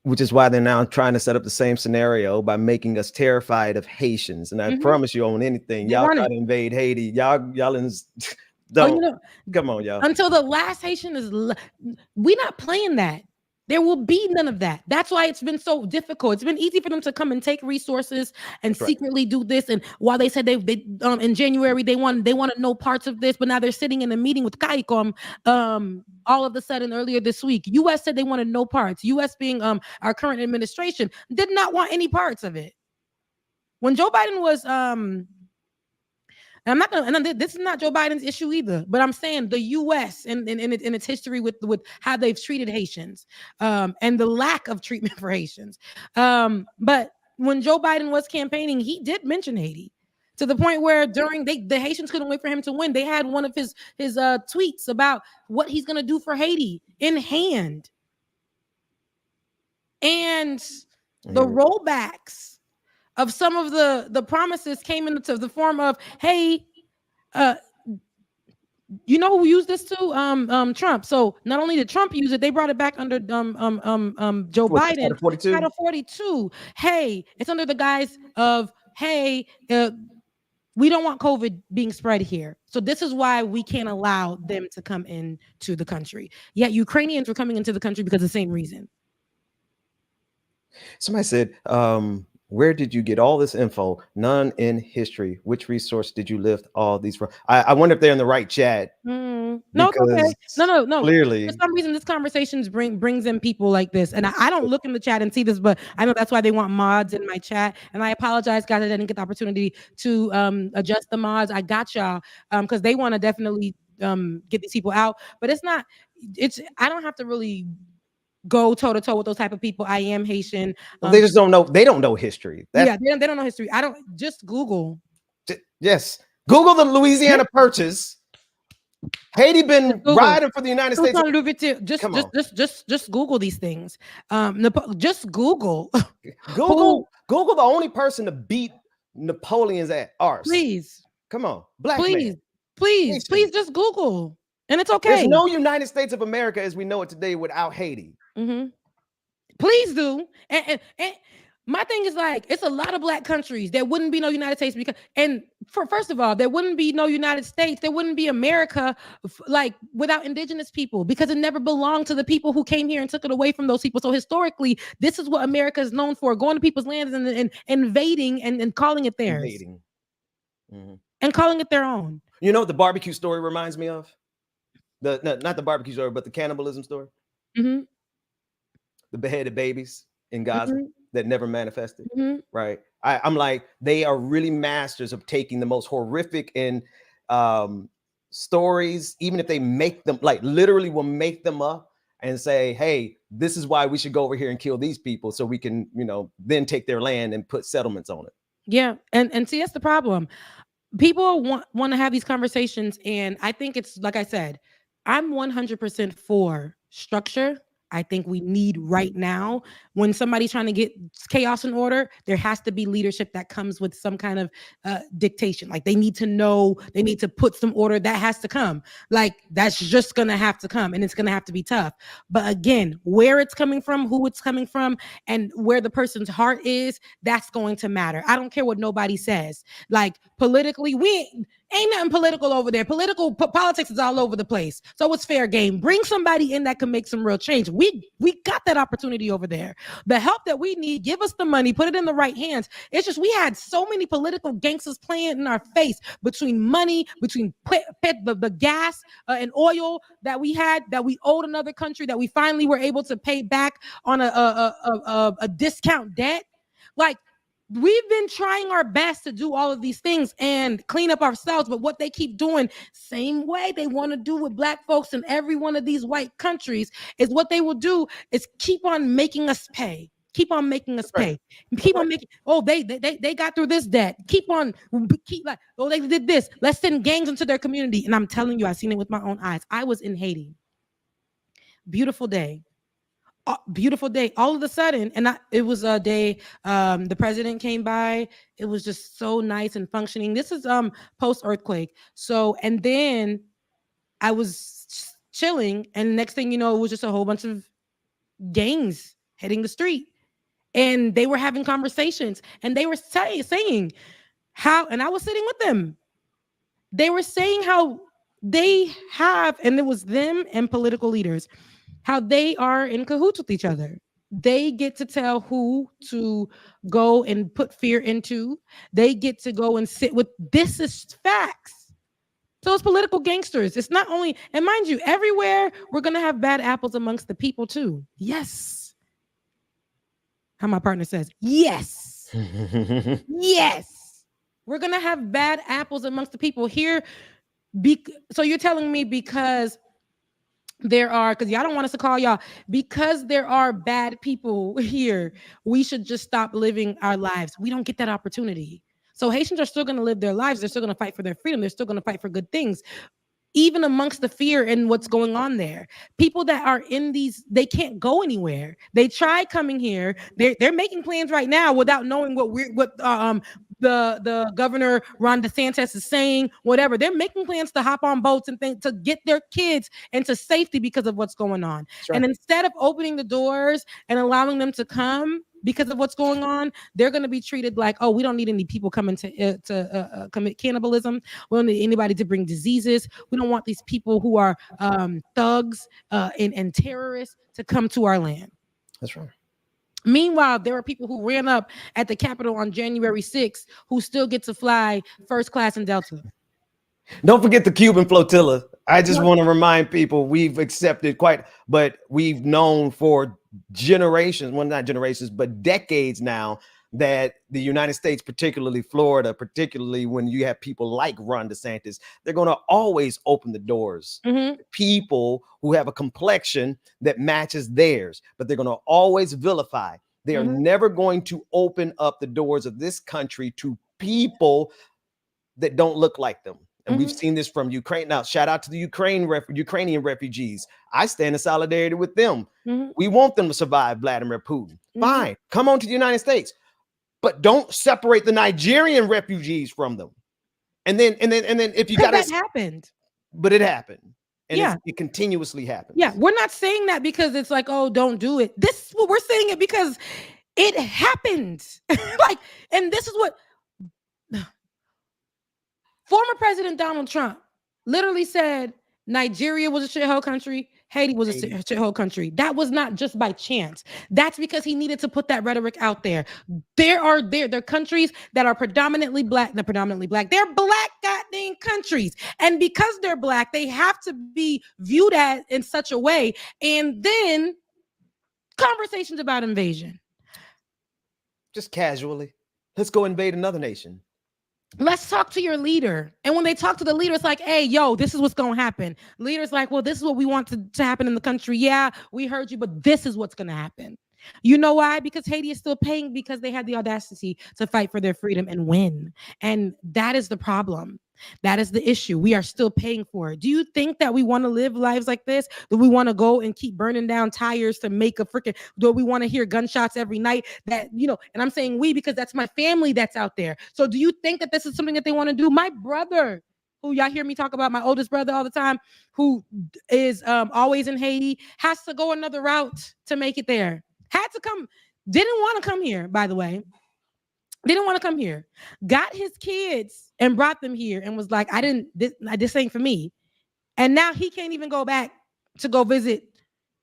Which is why they're now trying to set up the same scenario by making us terrified of Haitians. And I promise you, on anything, y'all try to invade Haiti. Y'all don't. Come on, y'all. Until the last Haitian is, we're not playing that. There will be none of that. That's why it's been so difficult. It's been easy for them to come and take resources and secretly do this. And while they said they in January they want to know parts of this, but now they're sitting in a meeting with CARICOM all of a sudden earlier this week. U.S. said they wanted no parts. U.S. being our current administration did not want any parts of it. When Joe Biden was And I'm not gonna, and this is not Joe Biden's issue either, but I'm saying the U.S. and in its history with how they've treated Haitians, and the lack of treatment for Haitians. But when Joe Biden was campaigning, he did mention Haiti to the point where during the Haitians couldn't wait for him to win. They had one of his tweets about what he's gonna do for Haiti in hand, and the rollbacks of some of the promises came into the form of, hey, you know who used this too? Trump. So not only did Trump use it, they brought it back under Joe Biden. Title 42. Hey, it's under the guise of, hey, we don't want COVID being spread here. So this is why we can't allow them to come into the country. Yet Ukrainians were coming into the country because of the same reason. Somebody said, where did you get all this info? None in history. Which resource did you lift all these from? I wonder if they're in the right chat. No, okay. No. Clearly, for some reason, this conversation brings in people like this, and I don't look in the chat and see this, but I know that's why they want mods in my chat. And I apologize, guys, I didn't get the opportunity to adjust the mods. I got y'all because they want to definitely get these people out, but it's not. I don't have to really go toe to toe with those type of people. I am Haitian. They just don't know. They don't know history. They don't know history. I don't just Google. Yes, Google the Louisiana Purchase. Haiti been riding for the United States. Just Google these things. Just Google. Google the only person to beat Napoleon's arse. Please, come on, black please, man. Please, just Google, and it's okay. There's no United States of America as we know it today without Haiti. Please do. And my thing is, like, it's a lot of black countries. There wouldn't be no United States because, and first of all, there wouldn't be no United States. There wouldn't be America, like, without indigenous people, because it never belonged to the people who came here and took it away from those people. So historically, this is what America is known for: going to people's lands and invading and calling it theirs, and calling it their own. You know what the barbecue story reminds me of? Not the barbecue story, but the cannibalism story. The beheaded babies in Gaza that never manifested, right? I'm like, they are really masters of taking the most horrific and stories, even if they make them, like, literally will make them up and say, hey, this is why we should go over here and kill these people so we can, then take their land and put settlements on it. Yeah, and see, that's the problem. People want to have these conversations, and I think it's, like I said, I'm 100% for structure. I think we need right now, when somebody's trying to get chaos in order, there has to be leadership that comes with some kind of dictation. Like, they need to know, they need to put some order. That has to come. Like, that's just going to have to come, and it's going to have to be tough. But again, where it's coming from, who it's coming from, and where the person's heart is, that's going to matter. I don't care what nobody says. Like, politically, ain't nothing political over there. Politics is all over the place. So it's fair game. Bring somebody in that can make some real change. We got that opportunity over there. The help that we need, give us the money, put it in the right hands. It's just, we had so many political gangsters playing in our face, between money, between the gas and oil that we had, that we owed another country, that we finally were able to pay back on a discount debt. Like, we've been trying our best to do all of these things and clean up ourselves, but what they keep doing, same way they want to do with black folks in every one of these white countries, is what they will do is keep on making us pay. Keep on making us pay. Keep on making. Oh, they got through this debt. Keep like, oh, they did this. Let's send gangs into their community. And I'm telling you, I've seen it with my own eyes. I was in Haiti. Beautiful day. Beautiful day. All of a sudden, and it was a day the president came by. It was just so nice and functioning. This is post earthquake. So, and then I was chilling, and next thing you know, it was just a whole bunch of gangs hitting the street, and they were having conversations, and they were saying how, and I was sitting with them. They were saying how they have, and it was them and political leaders, how they are in cahoots with each other. They get to tell who to go and put fear into. They get to go and sit with, this is facts. So it's political gangsters. It's not only, and mind you, everywhere we're going to have bad apples amongst the people too. Yes. How my partner says, yes. Yes. We're gonna have bad apples amongst the people here. So you're telling me because there are, because y'all don't want us to call y'all, because there are bad people here, we should just stop living our lives. We don't get that opportunity. So Haitians are still going to live their lives. They're still going to fight for their freedom. They're still going to fight for good things, even amongst the fear and what's going on there. People that are in these, they can't go anywhere. They try coming here. They're making plans right now without knowing what the governor Ron DeSantis is saying, whatever. They're making plans to hop on boats and to get their kids into safety because of what's going on. Right. And instead of opening the doors and allowing them to come because of what's going on, they're going to be treated like, oh, we don't need any people coming to commit cannibalism. We don't need anybody to bring diseases. We don't want these people who are thugs and terrorists to come to our land. That's right. Meanwhile, there are people who ran up at the Capitol on January 6th who still get to fly first class in Delta. Don't forget the Cuban flotilla. I just want to remind people we've accepted but we've known for generations, well, not generations, but decades now, that the United States, particularly Florida, particularly when you have people like Ron DeSantis, they're going to always open the doors to people who have a complexion that matches theirs, but they're going to always vilify. They are never going to open up the doors of this country to people that don't look like them. And we've seen this from Ukraine. Now, shout out to the Ukrainian refugees. I stand in solidarity with them. We want them to survive Vladimir Putin. Fine. Come on to the United States. But don't separate the Nigerian refugees from them. And then if you got that happened. But it happened. And it continuously happens. Yeah, we're not saying that because it's like, oh, don't do it. We're saying it because it happened. And this is what former President Donald Trump literally said: Nigeria was a shithole country. Haiti was a shithole country. That was not just by chance. That's because he needed to put that rhetoric out there. There are countries that are predominantly black. They're black goddamn countries. And because they're black, they have to be viewed as in such a way. And then conversations about invasion. Just casually. Let's go invade another nation. Let's talk to your leader. And when they talk to the leader, it's like, hey, yo, this is what's going to happen. Leader's like, well, this is what we want to happen in the country. Yeah, we heard you, but this is what's going to happen. You know why? Because Haiti is still paying because they had the audacity to fight for their freedom and win. And that is the problem. That is the issue. We are still paying for it. Do you think that we want to live lives like this? Do we want to go and keep burning down tires to make do we want to hear gunshots every night? And I'm saying we because that's my family that's out there. So do you think that this is something that they want to do? My brother, who y'all hear me talk about, my oldest brother all the time, who is always in Haiti, has to go another route to make it there. Had to come, didn't want to come here, by the way. Didn't want to come here, got his kids and brought them here and was like, this ain't for me. And now he can't even go back to go visit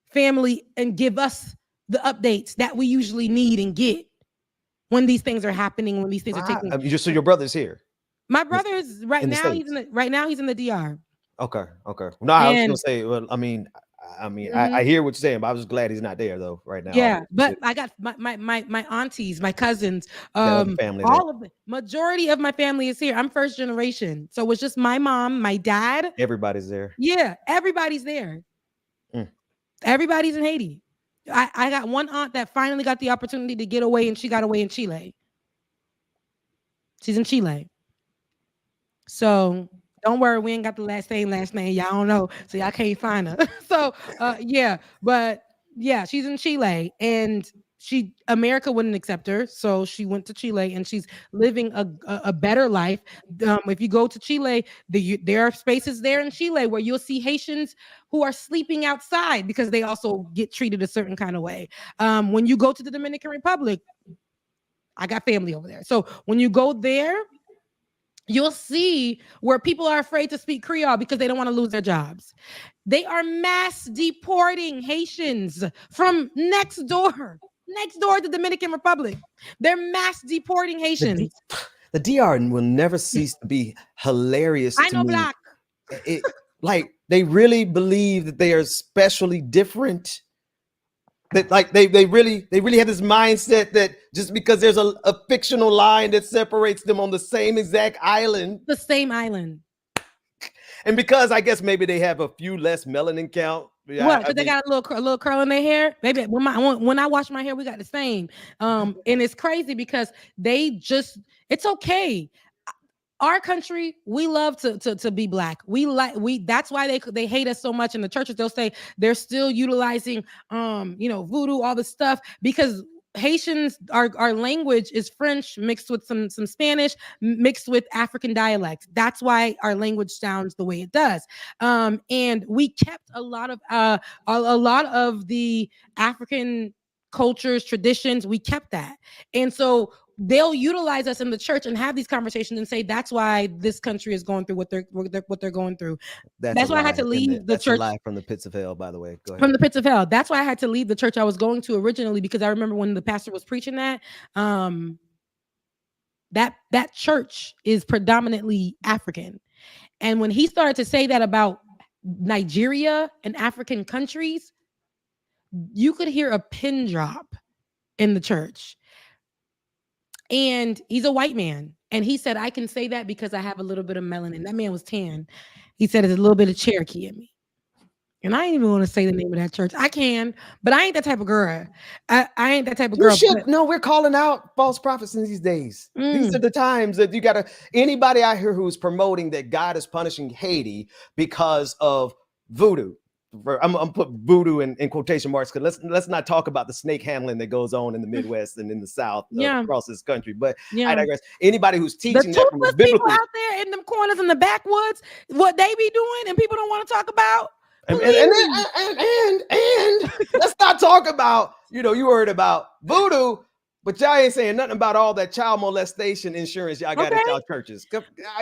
family and give us the updates that we usually need and get when these things are happening, when these things are taking. So your brother's here? My brother is right now he's in the DR. Okay. No, I was going to say, well, I hear what you're saying, but I was just glad he's not there though right now. Yeah, but I got my aunties, my cousins, family all of the majority of my family is here. I'm first generation, so it's just my mom, my dad. Everybody's there. Yeah, everybody's there. Everybody's in Haiti. I got one aunt that finally got the opportunity to get away, and she got away in Chile. She's in Chile. So don't worry, we ain't got the last name. Y'all don't know, so y'all can't find her. So she's in Chile, and America wouldn't accept her, so she went to Chile, and she's living a better life. If you go to Chile, there are spaces there in Chile where you'll see Haitians who are sleeping outside because they also get treated a certain kind of way. When you go to the Dominican Republic, I got family over there, so when you go there, you'll see where people are afraid to speak Creole because they don't want to lose their jobs. They are mass deporting Haitians from next door to the Dominican Republic. They're mass deporting Haitians. The DR will never cease to be hilarious to me. I know, Black. Like, they really believe that they are especially different. That like they really have this mindset that just because there's a fictional line that separates them on the same exact island, and because I guess maybe they have a few less melanin count. What? Because they got a little curl in their hair. Baby, when I wash my hair, we got the same. And it's crazy because it's okay. Our country, we love to be black. That's why they hate us so much in the churches. They'll say they're still utilizing voodoo, all this stuff, because Haitians, our language is French mixed with some Spanish mixed with African dialects. That's why our language sounds the way it does. And we kept a lot of the African cultures, traditions. We kept that, and so they'll utilize us in the church and have these conversations and say that's why this country is going through what they're going through. That's why I had to leave the church. That's a lie from the pits of hell, by the way. Go ahead. From the pits of hell. That's why I had to leave the church I was going to originally, because I remember when the pastor was preaching that church is predominantly African. And when he started to say that about Nigeria and African countries, you could hear a pin drop in the church. And he's a white man. And he said, I can say that because I have a little bit of melanin. That man was tan. He said, there's a little bit of Cherokee in me. And I ain't even want to say the name of that church. I can, but I ain't that type of girl. I ain't that type of girl. No, we're calling out false prophets in these days. These are the times that you got to, anybody out here who's promoting that God is punishing Haiti because of voodoo. I'm put voodoo in quotation marks because let's not talk about the snake handling that goes on in the Midwest and in the South across this country. But I digress. Anybody who's teaching that from the biblical people out there in them corners in the backwoods, what they be doing and people don't want to talk about. And let's not talk about, you heard about voodoo, but y'all ain't saying nothing about all that child molestation insurance y'all got at y'all churches.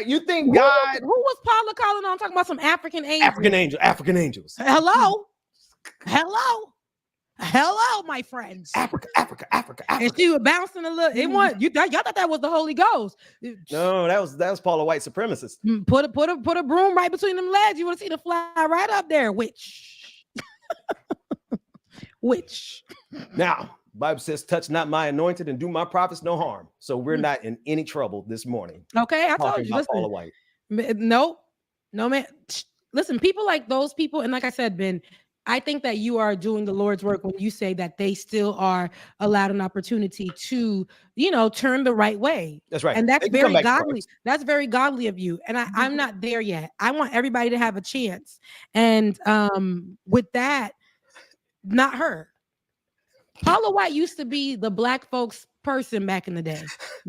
You think God? Who was Paula calling on talking about some African angels? African angels. Hello, my friends. Africa. And she was bouncing a little. It was y'all thought that was the Holy Ghost. No, that was Paula white supremacist. Put a broom right between them legs. You want to see the fly right up there, witch. Now, Bible says, touch not my anointed and do my prophets no harm. So we're not in any trouble this morning. Okay, I told you. Listen, Paula White. No, man. Listen, people like those people, and like I said, Ben, I think that you are doing the Lord's work when you say that they still are allowed an opportunity to, turn the right way. That's right. And that's very godly. That's very godly of you. And I'm not there yet. I want everybody to have a chance. And with that, not her. Paula White used to be the black folks person back in the day.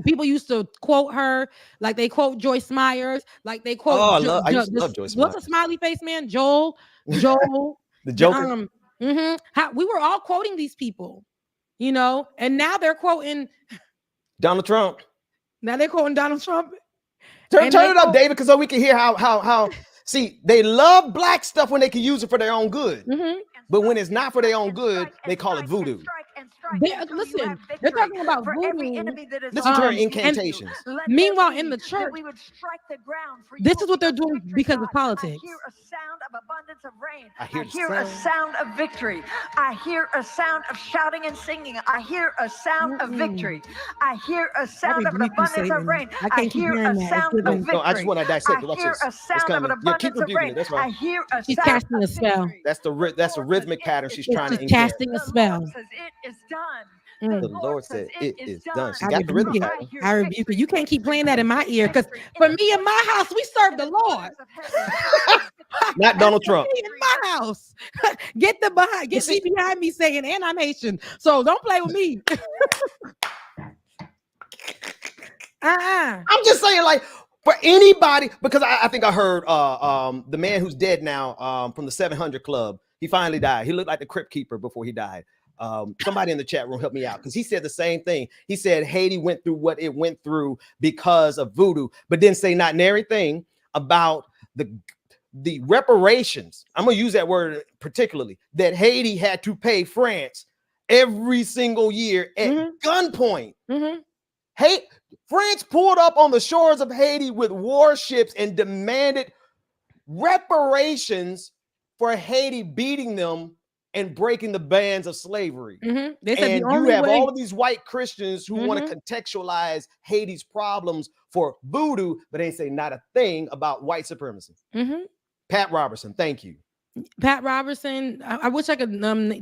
People used to quote her like they quote Joyce Myers, like they quote. I used to love Joyce Myers. What's a smiley face man? Joel. The Joker. We were all quoting these people, and now they're quoting Donald Trump. Now they're quoting Donald Trump. Turn it up, David, because so we can hear how. See, they love black stuff when they can use it for their own good. But when it's not for their own good, they call it voodoo. Listen, they're talking about voodoo. Listen to her incantations. Meanwhile, in the church, this is what they're doing because of politics. I hear a sound of abundance of rain. I hear a sound of victory. I hear a sound of shouting and singing. I hear a sound of victory. I hear a sound of an abundance of rain. I hear a sound of victory. No, I just want to dissect it. Watch this. A sound of an abundance of rain. That's right. I hear a She's sound casting a spell. That's a rhythmic pattern she's trying to casting a spell. It is done. The Lord said it is done. She got the rhythm pattern. I rebuke it. You can't keep playing that in my ear, because for me in my house, we serve the Lord. Not Donald Trump. In my house. Get behind me saying, and I'm Haitian. So don't play with me. I'm just saying, like, for anybody, because I think I heard the man who's dead now from the 700 Club, he finally died. He looked like the Crypt Keeper before he died. Somebody in the chat room help me out, because he said the same thing. He said Haiti went through what it went through because of voodoo, but didn't say not nary thing about the reparations. I'm gonna use that word particularly, that Haiti had to pay France every single year at gunpoint. Hey, France pulled up on the shores of Haiti with warships and demanded reparations for Haiti beating them and breaking the bands of slavery. Mm-hmm. They said and the you only have way... all of these white Christians who want to contextualize Haiti's problems for voodoo, but they say not a thing about white supremacy. Pat Robertson, thank you. Pat Robertson. I wish I could.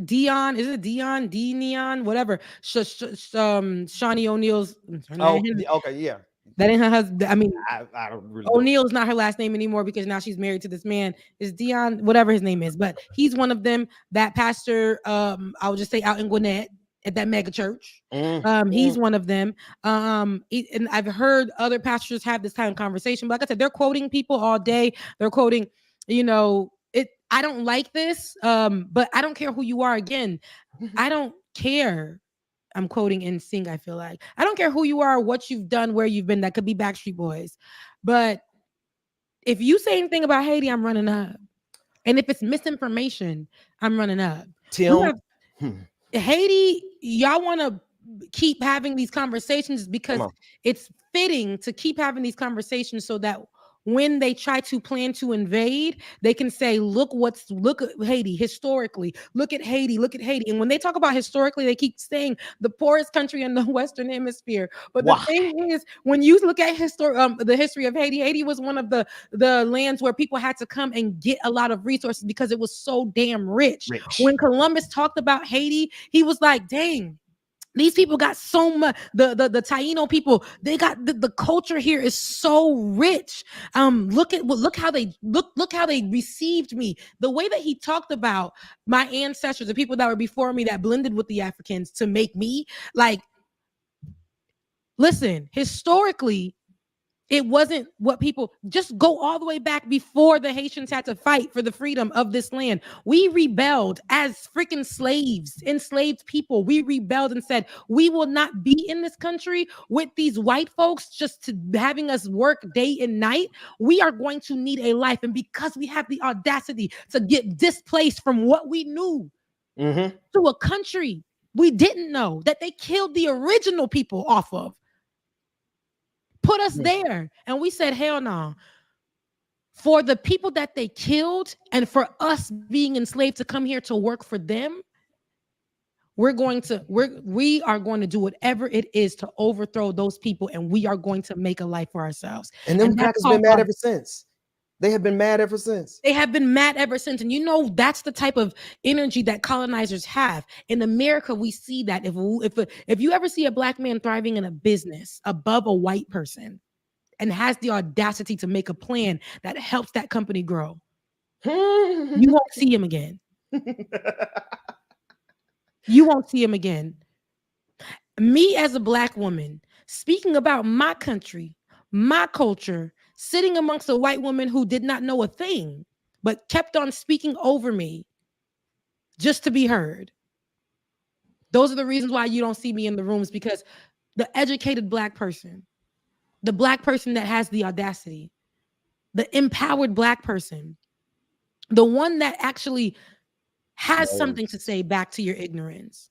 Dion, is it Dion? D-Neon, whatever. Shawnee O'Neal's. Okay, yeah. That ain't her husband. I mean, I don't really. O'Neal is not her last name anymore because now she's married to this man. Is Dion, whatever his name is, but he's one of them. That pastor, I would just say out in Gwinnett at that mega church. He's one of them. And I've heard other pastors have this kind of conversation. But like I said, they're quoting people all day. They're quoting, it. I don't like this, but I don't care who you are. Again, I don't care. I'm quoting NSYNC, I feel like. I don't care who you are, what you've done, where you've been. That could be Backstreet Boys. But if you say anything about Haiti, I'm running up. And if it's misinformation, I'm running up. Haiti, y'all want to keep having these conversations because it's fitting to keep having these conversations so that when they try to plan to invade, they can say, look at Haiti historically, look at Haiti. And when they talk about historically, they keep saying the poorest country in the Western Hemisphere. But the thing is, when you look at the history of Haiti, Haiti was one of the lands where people had to come and get a lot of resources because it was so damn rich. When Columbus talked about Haiti, he was like, dang, these people got so much. The Taino people, they got the culture here is so rich. Look how they received me. The way that he talked about my ancestors, the people that were before me that blended with the Africans to make me like. Listen, historically, it wasn't what people just go all the way back before the Haitians had to fight for the freedom of this land. We rebelled as freaking slaves, enslaved people. We rebelled and said, we will not be in this country with these white folks just having us work day and night. We are going to need a life. And because we have the audacity to get displaced from what we knew to a country we didn't know that they killed the original people off of, put us there. And we said, hell no. For the people that they killed and for us being enslaved to come here to work for them, we are going to do whatever it is to overthrow those people, and we are going to make a life for ourselves. And them crackers been mad ever since. They have been mad ever since. And that's the type of energy that colonizers have. In America, we see that if you ever see a black man thriving in a business above a white person and has the audacity to make a plan that helps that company grow, you won't see him again. You won't see him again. Me as a black woman, speaking about my country, my culture, sitting amongst a white woman who did not know a thing, but kept on speaking over me just to be heard. Those are the reasons why you don't see me in the rooms, because the educated black person, the black person that has the audacity, the empowered black person, the one that actually has something to say back to your ignorance,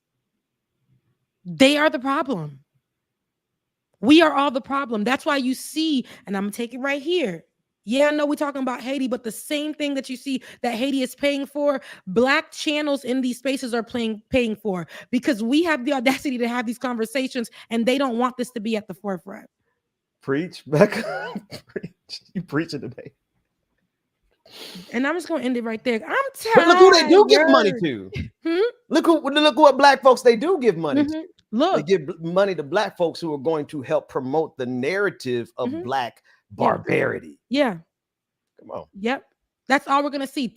they are the problem. We are all the problem. That's why you see, and I'm going to take it right here. Yeah, I know we're talking about Haiti, but the same thing that you see that Haiti is paying for, black channels in these spaces are paying for, because we have the audacity to have these conversations and they don't want this to be at the forefront. Preach, Becca. Preach. You preaching today. And I'm just going to end it right there. I'm tired. But look who they do give money to. Look what black folks they do give money to. Look, they give money to black folks who are going to help promote the narrative of black barbarity. Yeah. Come on. Yep. That's all we're going to see.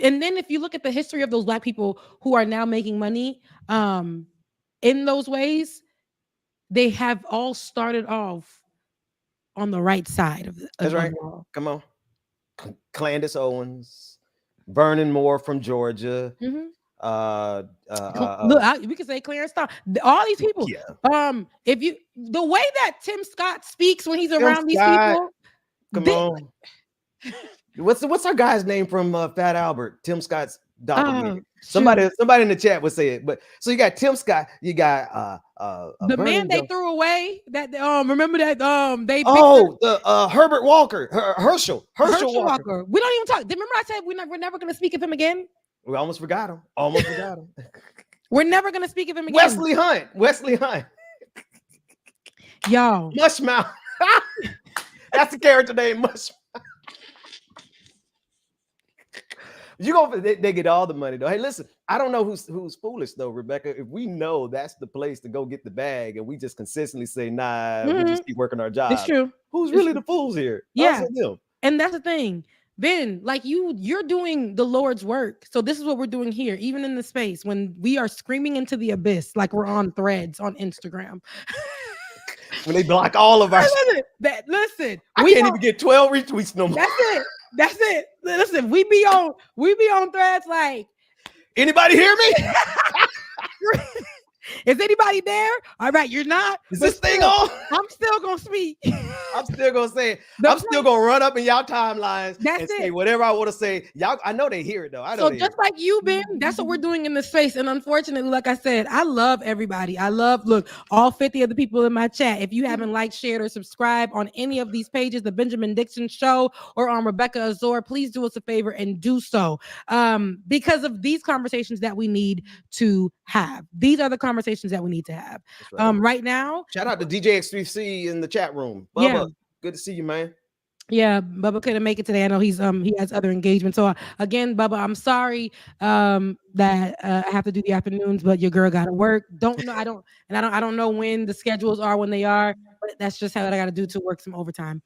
And then if you look at the history of those black people who are now making money in those ways, they have all started off on the right side of the That's right. wall. Come on. Clandis Owens, Vernon Moore from Georgia. We could say Clarence Thomas. All these people. Yeah. If you the way that Tim Scott speaks when he's around these people. Come on. What's our guy's name from Fat Albert? Tim Scott's doppelganger. Somebody in the chat would say it. But so you got Tim Scott, you got the man they threw away. That remember that they Herbert Walker, Herschel Walker. We don't even talk. Remember I said we're never going to speak of him again. We almost forgot him. We're never gonna speak of him again. Wesley Hunt. Y'all. Mushmouth. That's the character name, Mushmouth. They get all the money though. Hey, listen, I don't know who's foolish though, Rebecca. If we know that's the place to go get the bag, and we just consistently say, nah, we just keep working our job. It's true. Who's really the fools here? Yeah, and that's the thing. Ben, like you're doing the Lord's work. So this is what we're doing here, even in the space when we are screaming into the abyss, like we're on Threads on Instagram. When they block all of our listen, I can't even get 12 retweets no more. That's it. Listen, we be on Threads like, anybody hear me? Is anybody there? All right, you're not. Is this thing on? I'm still gonna speak. I'm still gonna say it. I'm still gonna run up in y'all timelines and say whatever I want to say. Y'all, I know they hear it though. I know. So just like you, Ben, that's what we're doing in this space. And unfortunately, like I said, I love everybody. Look, all 50 of the people in my chat. If you haven't liked, shared, or subscribed on any of these pages, the Benjamin Dixon Show or on Rebecca Azor, please do us a favor and do so. Because of these conversations that we need to have. These are the conversations that we need to have. Right now. Shout out to DJ X3C in the chat room. Bubba, good to see you, man. Yeah, Bubba couldn't make it today. I know he has other engagements. So again, Bubba, I'm sorry that I have to do the afternoons, but your girl got to work. I don't know when the schedules are when they are, but that's just how I got to do to work some overtime.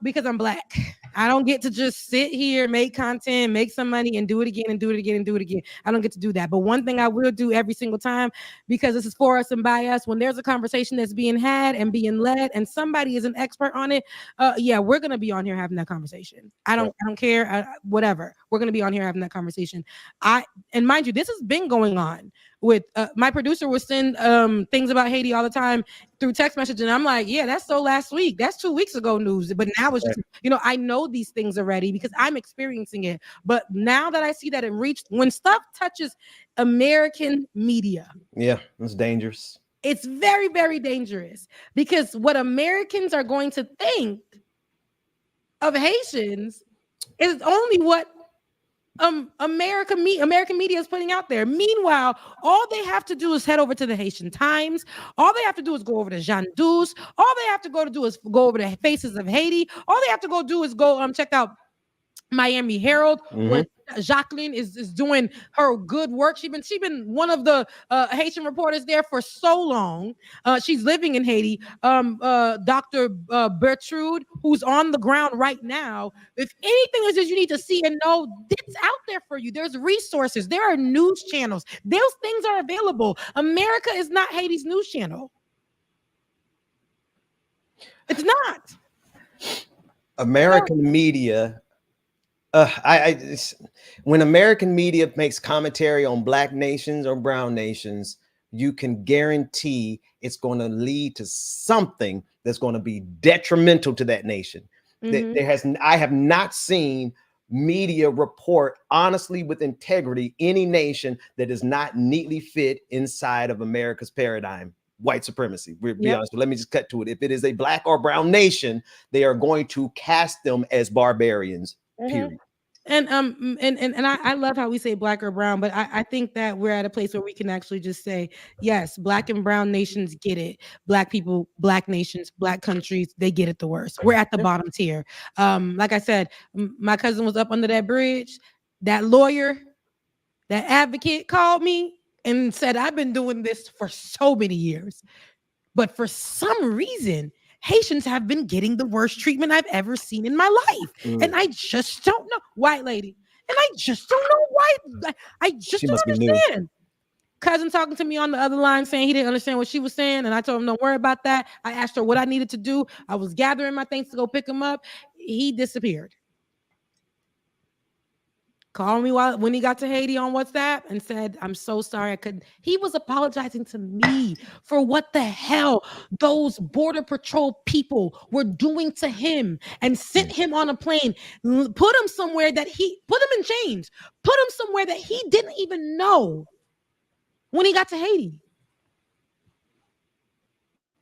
Because I'm Black. I don't get to just sit here, make content, make some money, and do it again and do it again and do it again. I don't get to do that. But one thing I will do every single time, because this is for us and by us, when there's a conversation that's being had and being led, and somebody is an expert on it, we're gonna be on here having that conversation. I don't care, whatever. We're gonna be on here having that conversation. And mind you, this has been going on. With my producer will send things about Haiti all the time through text message, and I'm like, yeah, that's so last week, that's 2 weeks ago news, but now it's just, I know these things already because I'm experiencing it. But now that I see that it reached, when stuff touches American media, it's dangerous. It's very, very dangerous, because what Americans are going to think of Haitians is only what American media is putting out there. Meanwhile, all they have to do is head over to the Haitian Times. All they have to do is go over to Jean Douce. All they have to do is go over to Faces of Haiti. All they have to go do is go check out Miami Herald, where Jacqueline is doing her good work. She's been one of the Haitian reporters there for so long. She's living in Haiti. Dr. Bertrude, who's on the ground right now. If anything is that you need to see and know, it's out there for you. There's resources. There are news channels. Those things are available. America is not Haiti's news channel. It's not. American media. When American media makes commentary on Black nations or brown nations, you can guarantee it's going to lead to something that's going to be detrimental to that nation. I have not seen media report honestly with integrity any nation that does not neatly fit inside of America's paradigm. White supremacy. We'll be honest, but let me just cut to it. If it is a Black or brown nation, they are going to cast them as barbarians. Period. And I love how we say Black or brown, but I think that we're at a place where we can actually just say, yes, Black and brown nations get it. Black people, Black nations, Black countries, they get it the worst. We're at the bottom tier. Like I said, my cousin was up under that bridge. That lawyer, that advocate called me and said, I've been doing this for so many years, but for some reason, Haitians have been getting the worst treatment I've ever seen in my life. And I just don't know. White lady. And I just don't know why. I just don't understand. Cousin talking to me on the other line saying he didn't understand what she was saying. And I told him, don't worry about that. I asked her what I needed to do. I was gathering my things to go pick him up. He disappeared. Called me when he got to Haiti on WhatsApp and said, I'm so sorry I couldn't. He was apologizing to me for what the hell those Border Patrol people were doing to him, and sent him on a plane, put him somewhere that put him in chains, put him somewhere that he didn't even know when he got to Haiti.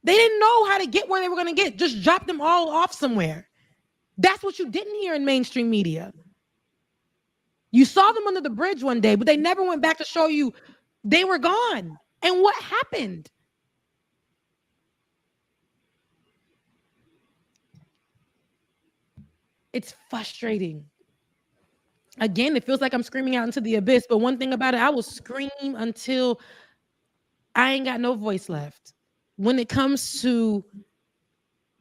They didn't know how to get where they were going to get. Just dropped them all off somewhere. That's what you didn't hear in mainstream media. You saw them under the bridge one day, but they never went back to show you they were gone. And what happened? It's frustrating. Again, it feels like I'm screaming out into the abyss. But one thing about it, I will scream until I ain't got no voice left. When it comes to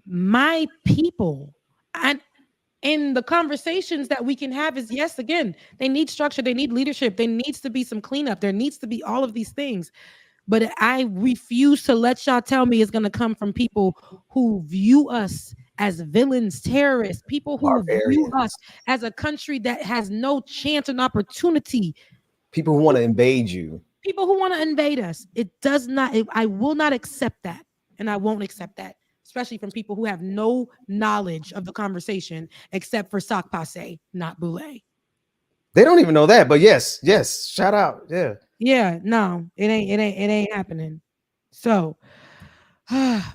my people, and the conversations that we can have is, yes, again, they need structure, they need leadership, there needs to be some cleanup, there needs to be all of these things. But I refuse to let y'all tell me it's going to come from people who view us as villains, terrorists, people who view us as a country that has no chance and opportunity. People who want to invade you. People who want to invade us. It does not, I will not accept that. And I won't accept that, especially from people who have no knowledge of the conversation except for sac passe, not boulet. They don't even know that, but yes, shout out. Yeah. Yeah, no, it ain't happening. So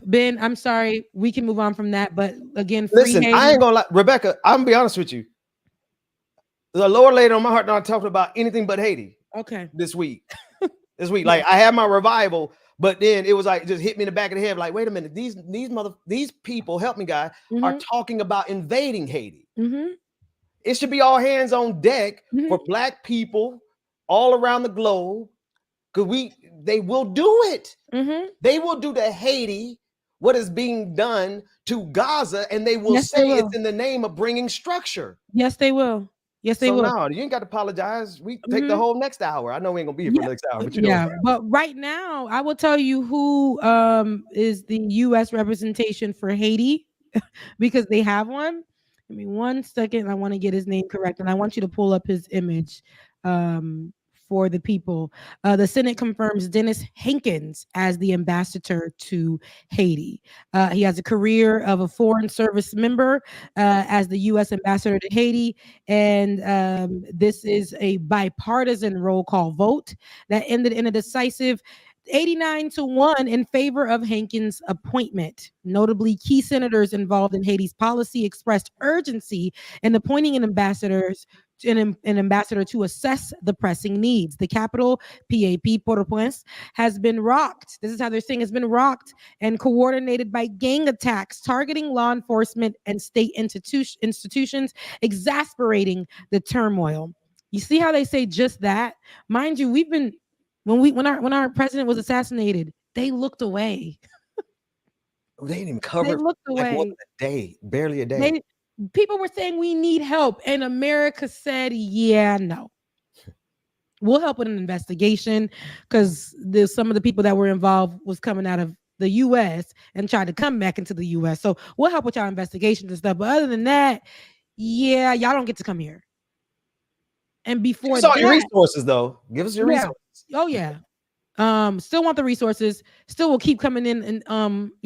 Ben, I'm sorry, we can move on from that. But again, listen, I ain't gonna lie, Rebecca, I'm gonna be honest with you. The Lord laid on my heart not talking about anything but Haiti. Okay. This week. Like I had my revival, but then it was like just hit me in the back of the head, like, wait a minute, these people, help me, God, are talking about invading Haiti. It should be all hands on deck for Black people all around the globe, because they will do it. They will do to Haiti what is being done to Gaza, and they will say it's in the name of bringing structure. Yes, they will. Yes, they will. No, you ain't got to apologize. We take the whole next hour. I know we ain't gonna be here for the next hour, but you know. But right now, I will tell you who is the U.S. representation for Haiti, because they have one. Give me 1 second. I want to get his name correct, and I want you to pull up his image for the people. The Senate confirms Dennis Hankins as the ambassador to Haiti. He has a career of a foreign service member as the U.S. ambassador to Haiti, and this is a bipartisan roll call vote that ended in a decisive 89-1 in favor of Hankins' appointment. Notably, key senators involved in Haiti's policy expressed urgency in appointing an ambassador to assess the pressing needs. The capital, PAP, Port-au-Prince, has been rocked. This is how they're saying it's been rocked and coordinated by gang attacks targeting law enforcement and state institutions, exasperating the turmoil. You see how they say just that? Mind you, we've been when our president was assassinated, they looked away. They didn't even cover. They looked away. Like a day, barely a day. People were saying we need help, and America said, "Yeah, no, we'll help with an investigation," because some of the people that were involved was coming out of the U.S. and tried to come back into the U.S. So we'll help with y'all investigations and stuff. But other than that, yeah, y'all don't get to come here. And before that, your resources, though, give us your resources. Oh yeah. Still want the resources, still will keep coming in, and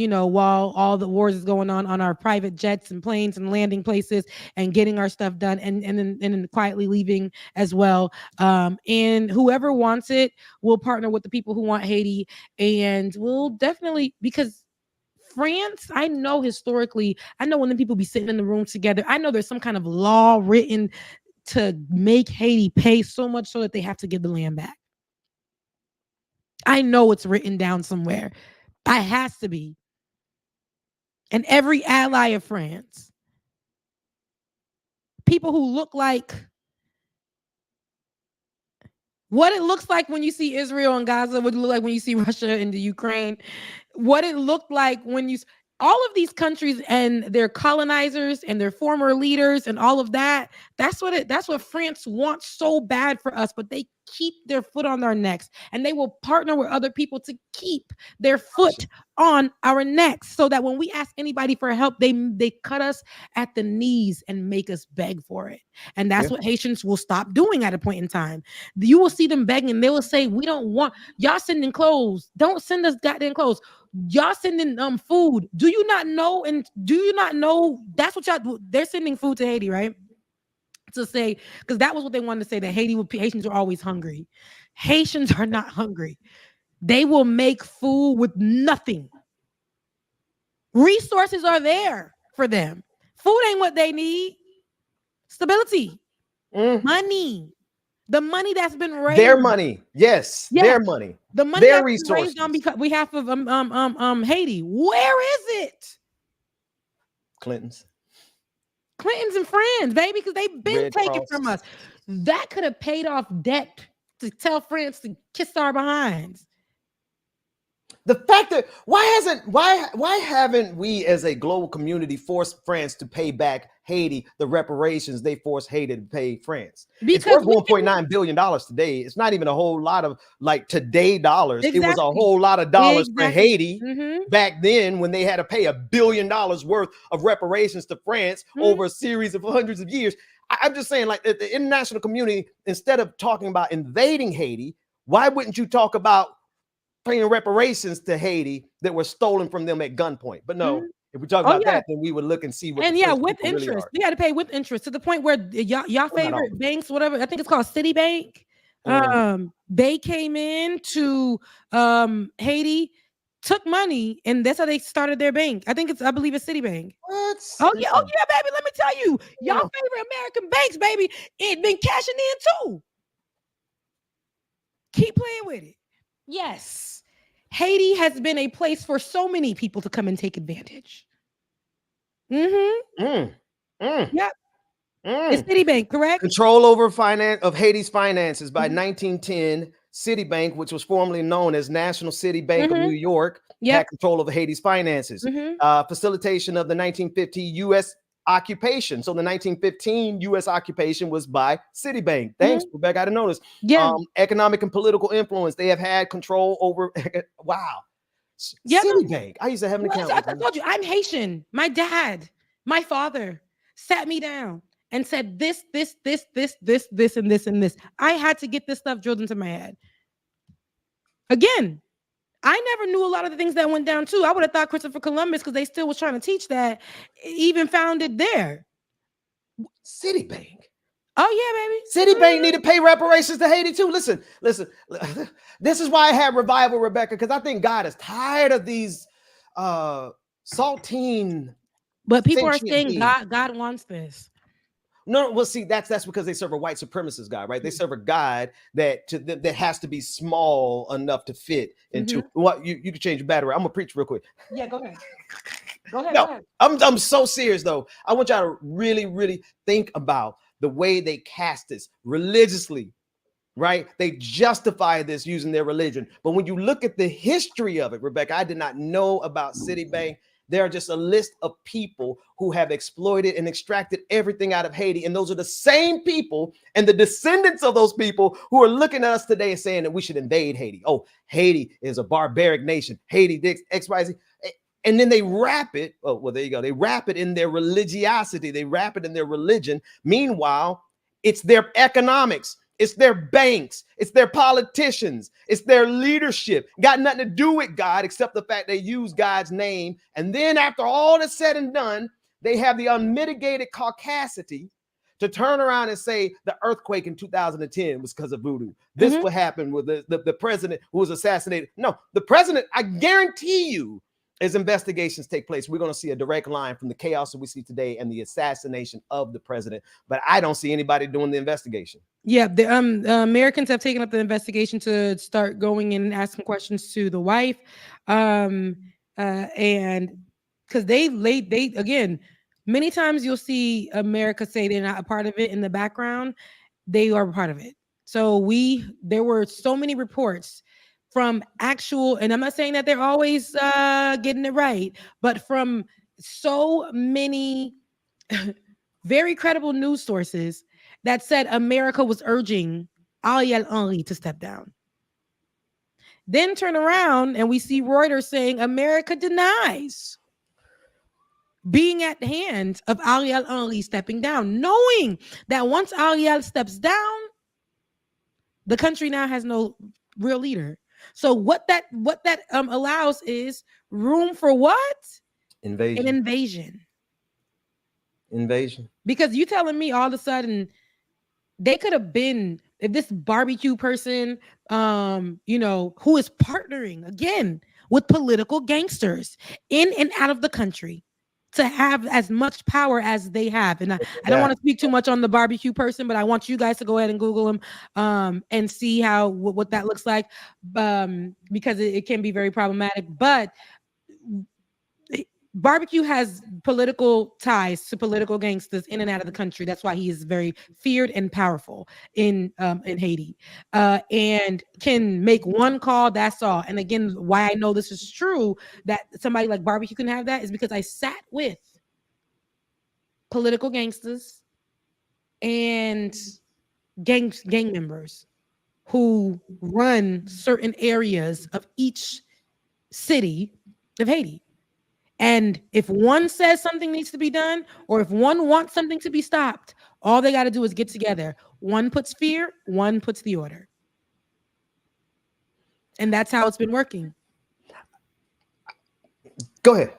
while all the wars is going on our private jets and planes and landing places and getting our stuff done, and then quietly leaving as well. And whoever wants it will partner with the people who want Haiti, and we'll definitely, because France, I know historically, I know when the people be sitting in the room together, I know there's some kind of law written to make Haiti pay so much so that they have to give the land back. I know it's written down somewhere. It has to be. And every ally of France, people who look like what it looks like when you see Israel and Gaza, what it look like when you see Russia and the Ukraine, what it looked like when you all of these countries and their colonizers and their former leaders and all of that, that's what France wants so bad for us, but they keep their foot on our necks, and they will partner with other people to keep their foot on our necks, so that when we ask anybody for help, they cut us at the knees and make us beg for it. And that's what Haitians will stop doing at a point in time. You will see them begging. They will say, we don't want y'all sending clothes. Don't send us goddamn clothes. Y'all sending food. Do you not know? And do you not know that's what y'all, they're sending food to Haiti, right? To say, because that was what they wanted to say, that Haitians are always hungry. Haitians are not hungry. They will make food with nothing. Resources are there for them. Food ain't what they need. Stability, money. The money that's been raised. Their money. Yes. Their money. The money their that's resources. been raised on behalf of Haiti. Where is it? Clintons and friends, baby, because they've been Red taken Cross. from us. That could have paid off debt to tell France to kiss our behinds. The fact that why haven't we as a global community forced France to pay back Haiti the reparations they forced Haiti to pay France? Because it's worth $1.9 billion today. It's not even a whole lot of like today dollars. Exactly. It was a whole lot of dollars for Haiti Mm-hmm. back then when they had to pay $1 billion worth of reparations to France over a series of hundreds of years. I'm just saying, like the international community, instead of talking about invading Haiti, why wouldn't you talk about paying reparations to Haiti that were stolen from them at gunpoint? But no, if we talk about that, then we would look and see what. And with interest, really we had to pay with interest to the point where y'all favorite banks, whatever, I think it's called Citibank. They came in to Haiti, took money, and that's how they started their bank. I believe it's Citibank. What? Oh yeah, baby. Let me tell you, y'all favorite American banks, baby, it been cashing in too. Keep playing with it. Yes. Haiti has been a place for so many people to come and take advantage. Yep. It's Citibank, correct? Control over finance of Haiti's finances by 1910. Citibank, which was formerly known as National City Bank of New York, had control over Haiti's finances. Facilitation of the 1950 U.S. occupation. So the 1915 U.S. occupation was by Citibank. Thanks, Rebecca. I didn't notice. Economic and political influence. They have had control over. Wow. Citibank. I used to have an account. I told you, I'm Haitian. My dad, my father sat me down and said this, and this, and this. I had to get this stuff drilled into my head. Again, I never knew a lot of the things that went down too. I would have thought Christopher Columbus, because they still was trying to teach that, even found it there. Citibank. Oh yeah, baby. Citibank need to pay reparations to Haiti too. Listen. This is why I had revival, Rebecca, because I think God is tired of these saltine. But people are saying God wants this. No, well, see, that's because they serve a white supremacist God, right? They serve a God that has to be small enough to fit into what you can change your battery. I'm gonna preach real quick. Yeah, go ahead. Go ahead. No, I'm so serious though. I want y'all to really, really think about the way they cast this religiously, right? They justify this using their religion. But when you look at the history of it, Rebecca, I did not know about Citibank. There are just a list of people who have exploited and extracted everything out of Haiti. And those are the same people and the descendants of those people who are looking at us today and saying that we should invade Haiti. Oh, Haiti is a barbaric nation. Haiti, XYZ. And then they wrap it. Oh, well, there you go. They wrap it in their religiosity. They wrap it in their religion. Meanwhile, it's their economics. It's their banks. It's their politicians. It's their leadership. Got nothing to do with God except the fact they use God's name. And then after all that's said and done, they have the unmitigated caucasity to turn around and say the earthquake in 2010 was because of voodoo. This what happened with the president who was assassinated. No, the president, I guarantee you, as investigations take place, we're going to see a direct line from the chaos that we see today and the assassination of the president. But I don't see anybody doing the investigation. Yeah, the Americans have taken up the investigation to start going in and asking questions to the wife, and because they again, many times you'll see America say they're not a part of it in the background. They are a part of it. So there were so many reports from actual, and I'm not saying that they're always getting it right, but from so many very credible news sources that said America was urging Ariel Henry to step down. Then turn around and we see Reuters saying America denies being at the hands of Ariel Henry stepping down, knowing that once Ariel steps down, the country now has no real leader. So what that allows is room for what? Invasion. An invasion. Invasion. Because you telling me all of a sudden they could have been, if this barbecue person, who is partnering again with political gangsters in and out of the country, to have as much power as they have. And I don't want to speak too much on the barbecue person, but I want you guys to go ahead and Google them and see how what that looks like, because it can be very problematic. But barbecue has political ties to political gangsters in and out of the country. That's why he is very feared and powerful in Haiti, and can make one call. That's all. And again, why I know this is true, that somebody like barbecue can have that, is because I sat with political gangsters and gang members who run certain areas of each city of Haiti. And if one says something needs to be done, or if one wants something to be stopped, all they got to do is get together. One puts fear, one puts the order. And that's how it's been working. Go ahead.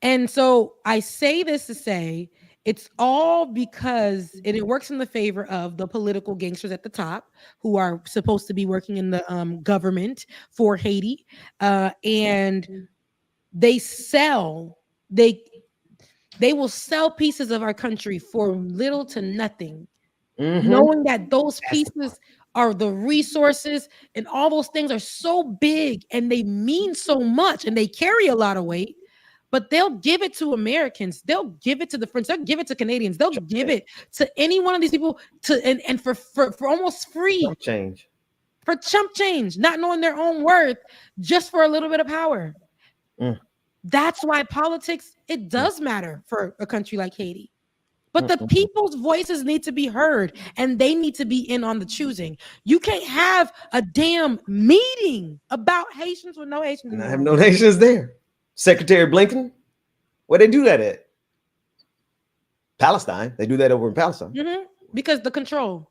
And so I say this to say, it's all because it works in the favor of the political gangsters at the top, who are supposed to be working in the government for Haiti. And they will sell pieces of our country for little to nothing, knowing that those pieces are the resources, and all those things are so big and they mean so much and they carry a lot of weight. But they'll give it to Americans. They'll give it to the French. They'll give it to Canadians. They'll give it to any one of these people and for almost free. For chump change, not knowing their own worth, just for a little bit of power. That's why politics, it does matter for a country like Haiti. But the people's voices need to be heard, and they need to be in on the choosing. You can't have a damn meeting about Haitians with no Haitians. And I have no Haitians there. Secretary Blinken, where they do that at? Palestine. They do that over in Palestine. Because the control.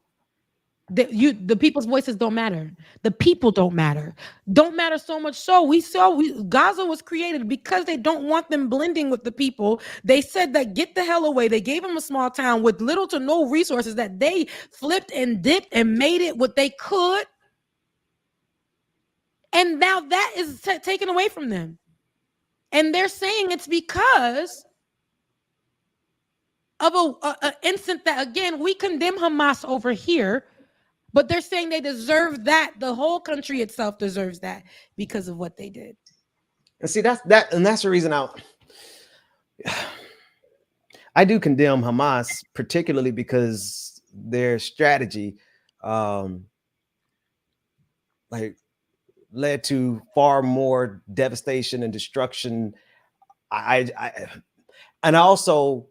The people's voices don't matter. The people don't matter. Don't matter so much so Gaza was created because they don't want them blending with the people. They said that get the hell away. They gave them a small town with little to no resources that they flipped and dipped and made it what they could. And now that is taken away from them. And they're saying it's because of a incident that, again, we condemn Hamas over here, but they're saying they deserve that. The whole country itself deserves that because of what they did. And see, that's the reason I do condemn Hamas, particularly because their strategy led to far more devastation and destruction. I also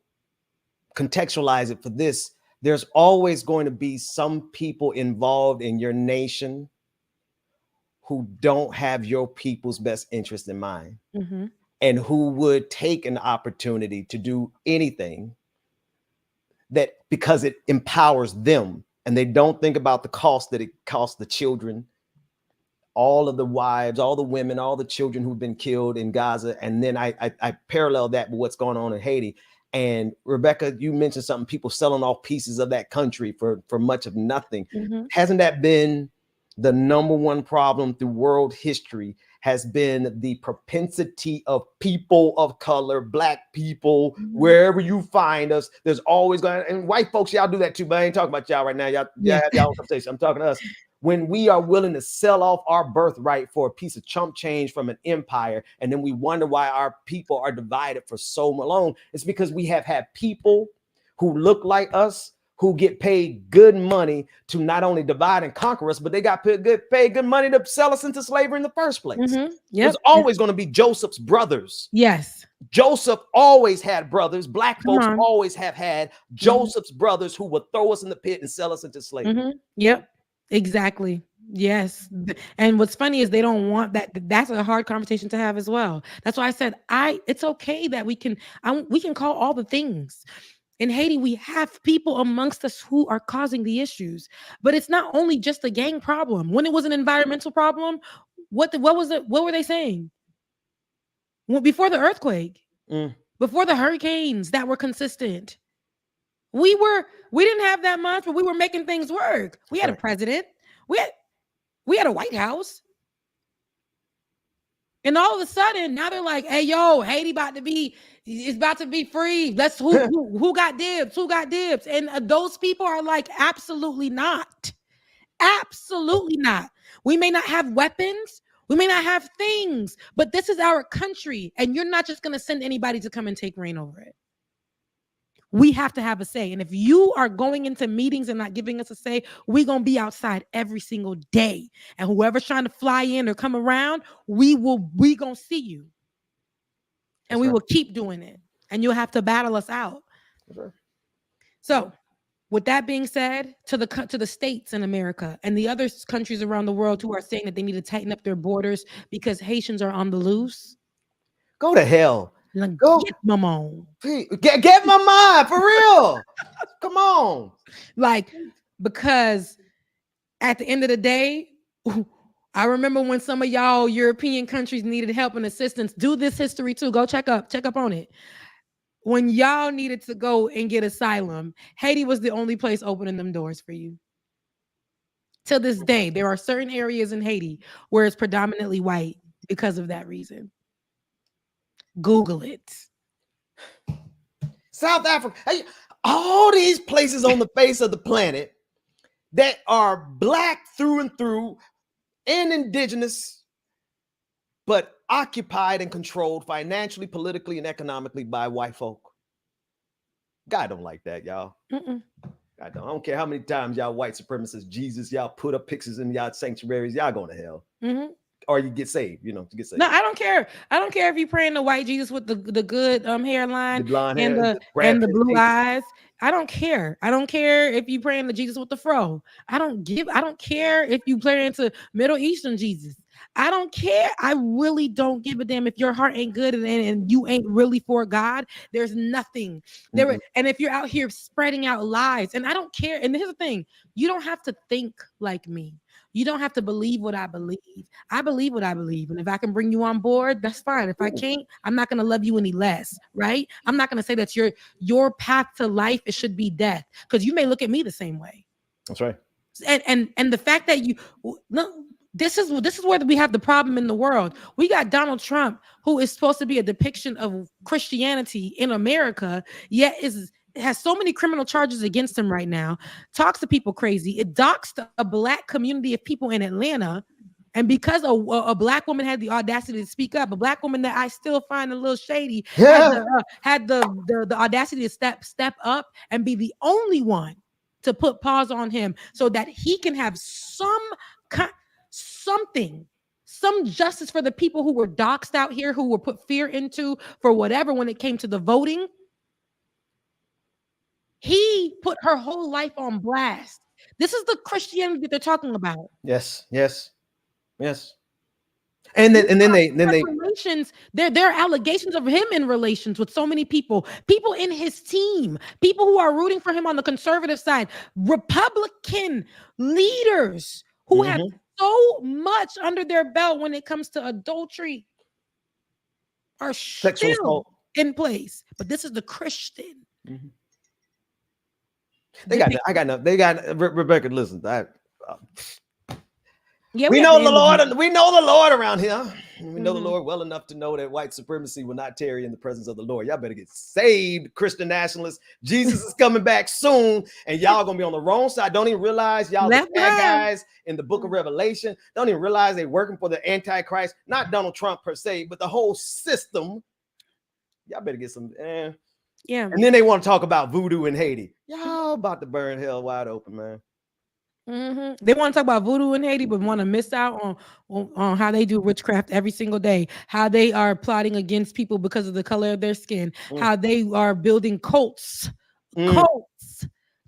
contextualize it for this. There's always going to be some people involved in your nation who don't have your people's best interest in mind, and who would take an opportunity to do anything that because it empowers them, and they don't think about the cost that it costs the children, all of the wives, all the women, all the children who've been killed in Gaza. And then I parallel that with what's going on in Haiti. And Rebecca, you mentioned something, people selling off pieces of that country for much of nothing. Hasn't that been the number one problem through world history? Has been the propensity of people of color, Black people, wherever you find us, there's always going, and white folks, y'all do that too, but I ain't talking about y'all right now. Y'all have y'all conversation. I'm talking to us. When we are willing to sell off our birthright for a piece of chump change from an empire, and then we wonder why our people are divided for so long, it's because we have had people who look like us, who get paid good money to not only divide and conquer us, but they got paid good money to sell us into slavery in the first place. There's always going to be Joseph's brothers. Yes. Joseph always had brothers. Black folks always have had Joseph's brothers who would throw us in the pit and sell us into slavery. Yep. Exactly. Yes. And what's funny is they don't want that. That's a hard conversation to have as well. That's why I said it's okay that we can call all the things. In Haiti, we have people amongst us who are causing the issues, but it's not only just a gang problem. When it was an environmental problem, what were they saying? Well, before the earthquake, before the hurricanes that were consistent, we didn't have that much, but we were making things work. We had a president. We had a White House. And all of a sudden, now they're like, hey, yo, Haiti it's about to be free. Let's who got dibs? Who got dibs? And those people are like, absolutely not. Absolutely not. We may not have weapons. We may not have things, but this is our country. And you're not just going to send anybody to come and take reign over it. We have to have a say. And if you are going into meetings and not giving us a say, we're going to be outside every single day. And whoever's trying to fly in or come around, we going to see you. And we will keep doing it. And you'll have to battle us out. So with that being said, to the states in America and the other countries around the world who are saying that they need to tighten up their borders because Haitians are on the loose. Go to hell. Go get my mom. Get my mind for real. Come on. Like, because at the end of the day, I remember when some of y'all European countries needed help and assistance. Do this history too. Go check up on it. When y'all needed to go and get asylum, Haiti was the only place opening them doors for you. To this day, there are certain areas in Haiti where it's predominantly white because of that reason. Google it. South Africa, all these places on the face of the planet that are black through and through and indigenous, but occupied and controlled financially, politically, and economically by white folk. God don't like that, y'all. I don't care how many times y'all white supremacists, Jesus, y'all put up pictures in y'all sanctuaries, y'all going to hell. Or you get saved, you get saved. No, I don't care. I don't care if you're praying to white Jesus with the good hairline, the blonde and hair, the blue eyes. I don't care. I don't care if you praying to Jesus with the fro. I don't care if you praying to Middle Eastern Jesus. I don't care. I really don't give a damn if your heart ain't good and you ain't really for God. There's nothing there. And if you're out here spreading out lies, and I don't care. And here's the thing: you don't have to think like me. You don't have to believe what I believe. I believe what I believe. And if I can bring you on board, that's fine. If I can't, I'm not going to love you any less, right? I'm not going to say that your path to life, it should be death, because you may look at me the same way. That's right. And the fact that this is where we have the problem in the world. We got Donald Trump, who is supposed to be a depiction of Christianity in America, yet has so many criminal charges against him right now, talks to people crazy. It doxed a black community of people in Atlanta. And because a black woman had the audacity to speak up, a black woman that I still find a little shady, had the audacity to step up and be the only one to put pause on him so that he can have some justice for the people who were doxed out here, who were put fear into for whatever when it came to the voting. He put her whole life on blast. This is the Christianity that they're talking about. Yes. And then they relations. There are allegations of him in relations with so many people in his team, people who are rooting for him on the conservative side, Republican leaders who have so much under their belt when it comes to adultery are still in place. But this is the Christian. They got Rebecca. Listen, we know the Lord. We know the Lord around here. We know the Lord well enough to know that white supremacy will not tarry in the presence of the Lord. Y'all better get saved, Christian nationalists. Jesus is coming back soon, and y'all gonna be on the wrong side. Don't even realize y'all the bad guys in the book of Revelation. Don't even realize they're working for the Antichrist, not Donald Trump per se, but the whole system. Y'all better get some. Yeah. And then they want to talk about voodoo in Haiti. Y'all about to burn hell wide open, man. They want to talk about voodoo in Haiti, but want to miss out on how they do witchcraft every single day, how they are plotting against people because of the color of their skin, how they are building cults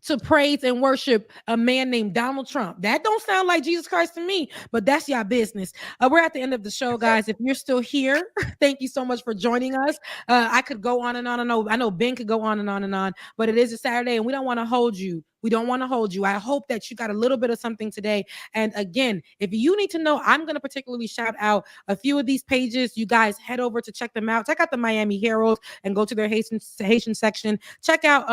to praise and worship a man named Donald Trump. That don't sound like Jesus Christ to me, but that's your business. We're at the end of the show, guys. If you're still here, thank you so much for joining us. I could go on and on. I know Ben could go on and on, but it is a Saturday and we don't want to hold you We don't want to hold you. I hope that you got a little bit of something today. And again, if you need to know, I'm going to particularly shout out a few of these pages. You guys head over to check them out. Check out the Miami Herald and go to their Haitian section. Check out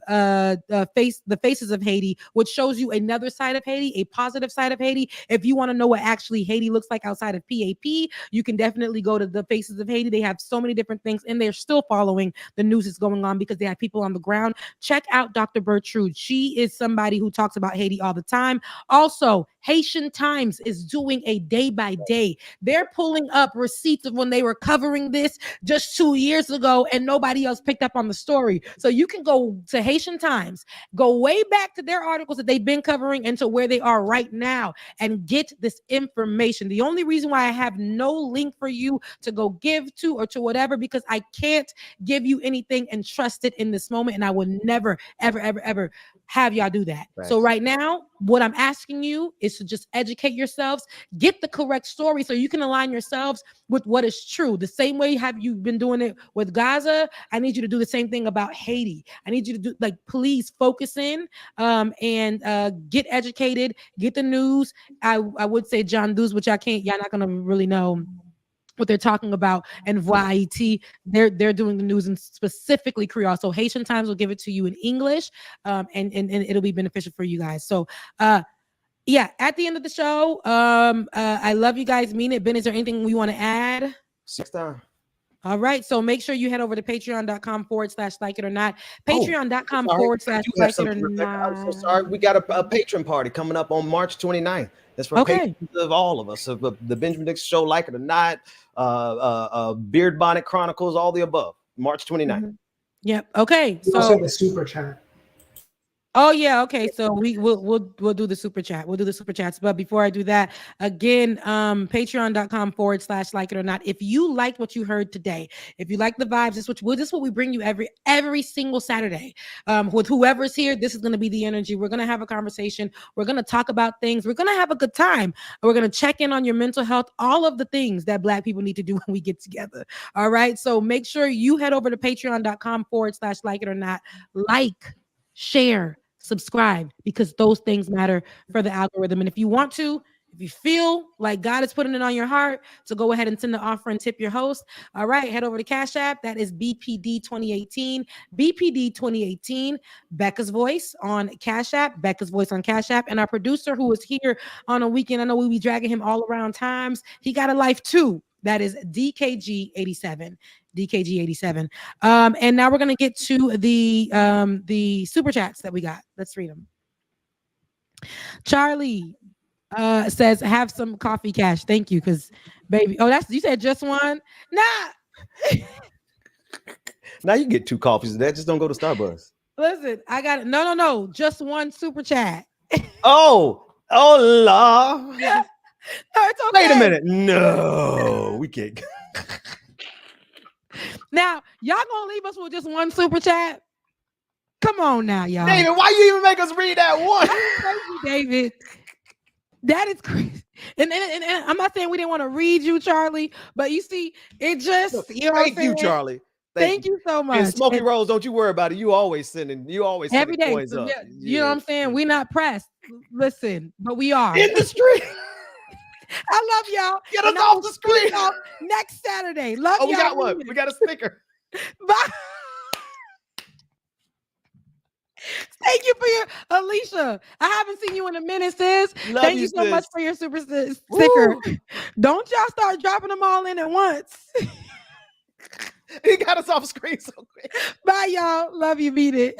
the Faces of Haiti, which shows you another side of Haiti, a positive side of Haiti. If you want to know what actually Haiti looks like outside of PAP, you can definitely go to the Faces of Haiti. They have so many different things, and they're still following the news that's going on because they have people on the ground. Check out Dr. Bertrude. She is somebody who talks about Haiti all the time. Also, Haitian Times is doing a day by day. They're pulling up receipts of when they were covering this just 2 years ago, and nobody else picked up on the story. So you can go to Haitian Times, go way back to their articles that they've been covering and to where they are right now, and get this information. The only reason why I have no link for you to go give to or to whatever, because I can't give you anything and trust it in this moment, and I will never, ever, ever, ever have y'all do that. Right. So right now, what I'm asking you is to just educate yourselves, get the correct story so you can align yourselves with what is true. The same way have you been doing it with Gaza, I need you to do the same thing about Haiti. I need you to do, like, please focus in and get educated, get the news. I would say John Dews, which y'all not gonna really know what they're talking about, and Haiti, they're doing the news in specifically Creole. So Haitian Times will give it to you in English, and it'll be beneficial for you guys. So yeah, at the end of the show, I love you guys, mean it. Ben, is there anything we want to add? 6 times. All right, so make sure you head over to patreon.com/like it or not. Patreon.com/like it or not. I'm so sorry. We got a patron party coming up on March 29th. That's for patrons of all of us, of the Benjamin Dixon Show, Like It or Not, Beard Bonnet Chronicles, all the above. March 29th. Mm-hmm. Yep. Okay. So also the super chat. Oh yeah, okay. So we'll do the super chat. We'll do the super chats. But before I do that, again, patreon.com/like it or not. If you liked what you heard today, if you like the vibes, this is what we bring you every single Saturday. With whoever's here, this is gonna be the energy. We're gonna have a conversation. We're gonna talk about things. We're gonna have a good time. We're gonna check in on your mental health, all of the things that Black people need to do when we get together. All right. So make sure you head over to patreon.com/like it or not. Like, share, subscribe, because those things matter for the algorithm. And if you want to, if you feel like God is putting it on your heart to go ahead and send the offer and tip your host, all right, head over to Cash App. That is BPD 2018. BPD 2018. Becca's Voice on Cash App. Becca's Voice on Cash App. And our producer, who is here on a weekend, I know we be dragging him all around times. He got a life too. That is DKG87. DKG87. And now we're gonna get to the super chats that we got. Let's read them. Charlie says, have some coffee cash. Thank you, because baby. Oh, you said just one? Nah. Now you get 2 coffees of that. Just don't go to Starbucks. Listen, I got it. No. Just one super chat. Oh la. No, it's okay. Wait a minute. No, we can't. Now, y'all gonna leave us with just one super chat? Come on now, y'all. David, why you even make us read that one? Crazy, David. That is crazy. And I'm not saying we didn't want to read you, Charlie, but you see, it just, you know, thank you, Charlie. Thank you so much. And Smokey Rose, don't you worry about it. You always every day. Coins up. You know what I'm saying? We're not pressed. Listen, but we are. In the street. I love y'all. Get us off the screen next Saturday. Love y'all. We got one. We got a sticker. Bye. Thank you for your Alicia. I haven't seen you in a minute, sis. Thank you so much for your super sticker. Woo. Don't y'all start dropping them all in at once. He got us off screen so quick. Bye, y'all. Love you. Beat it.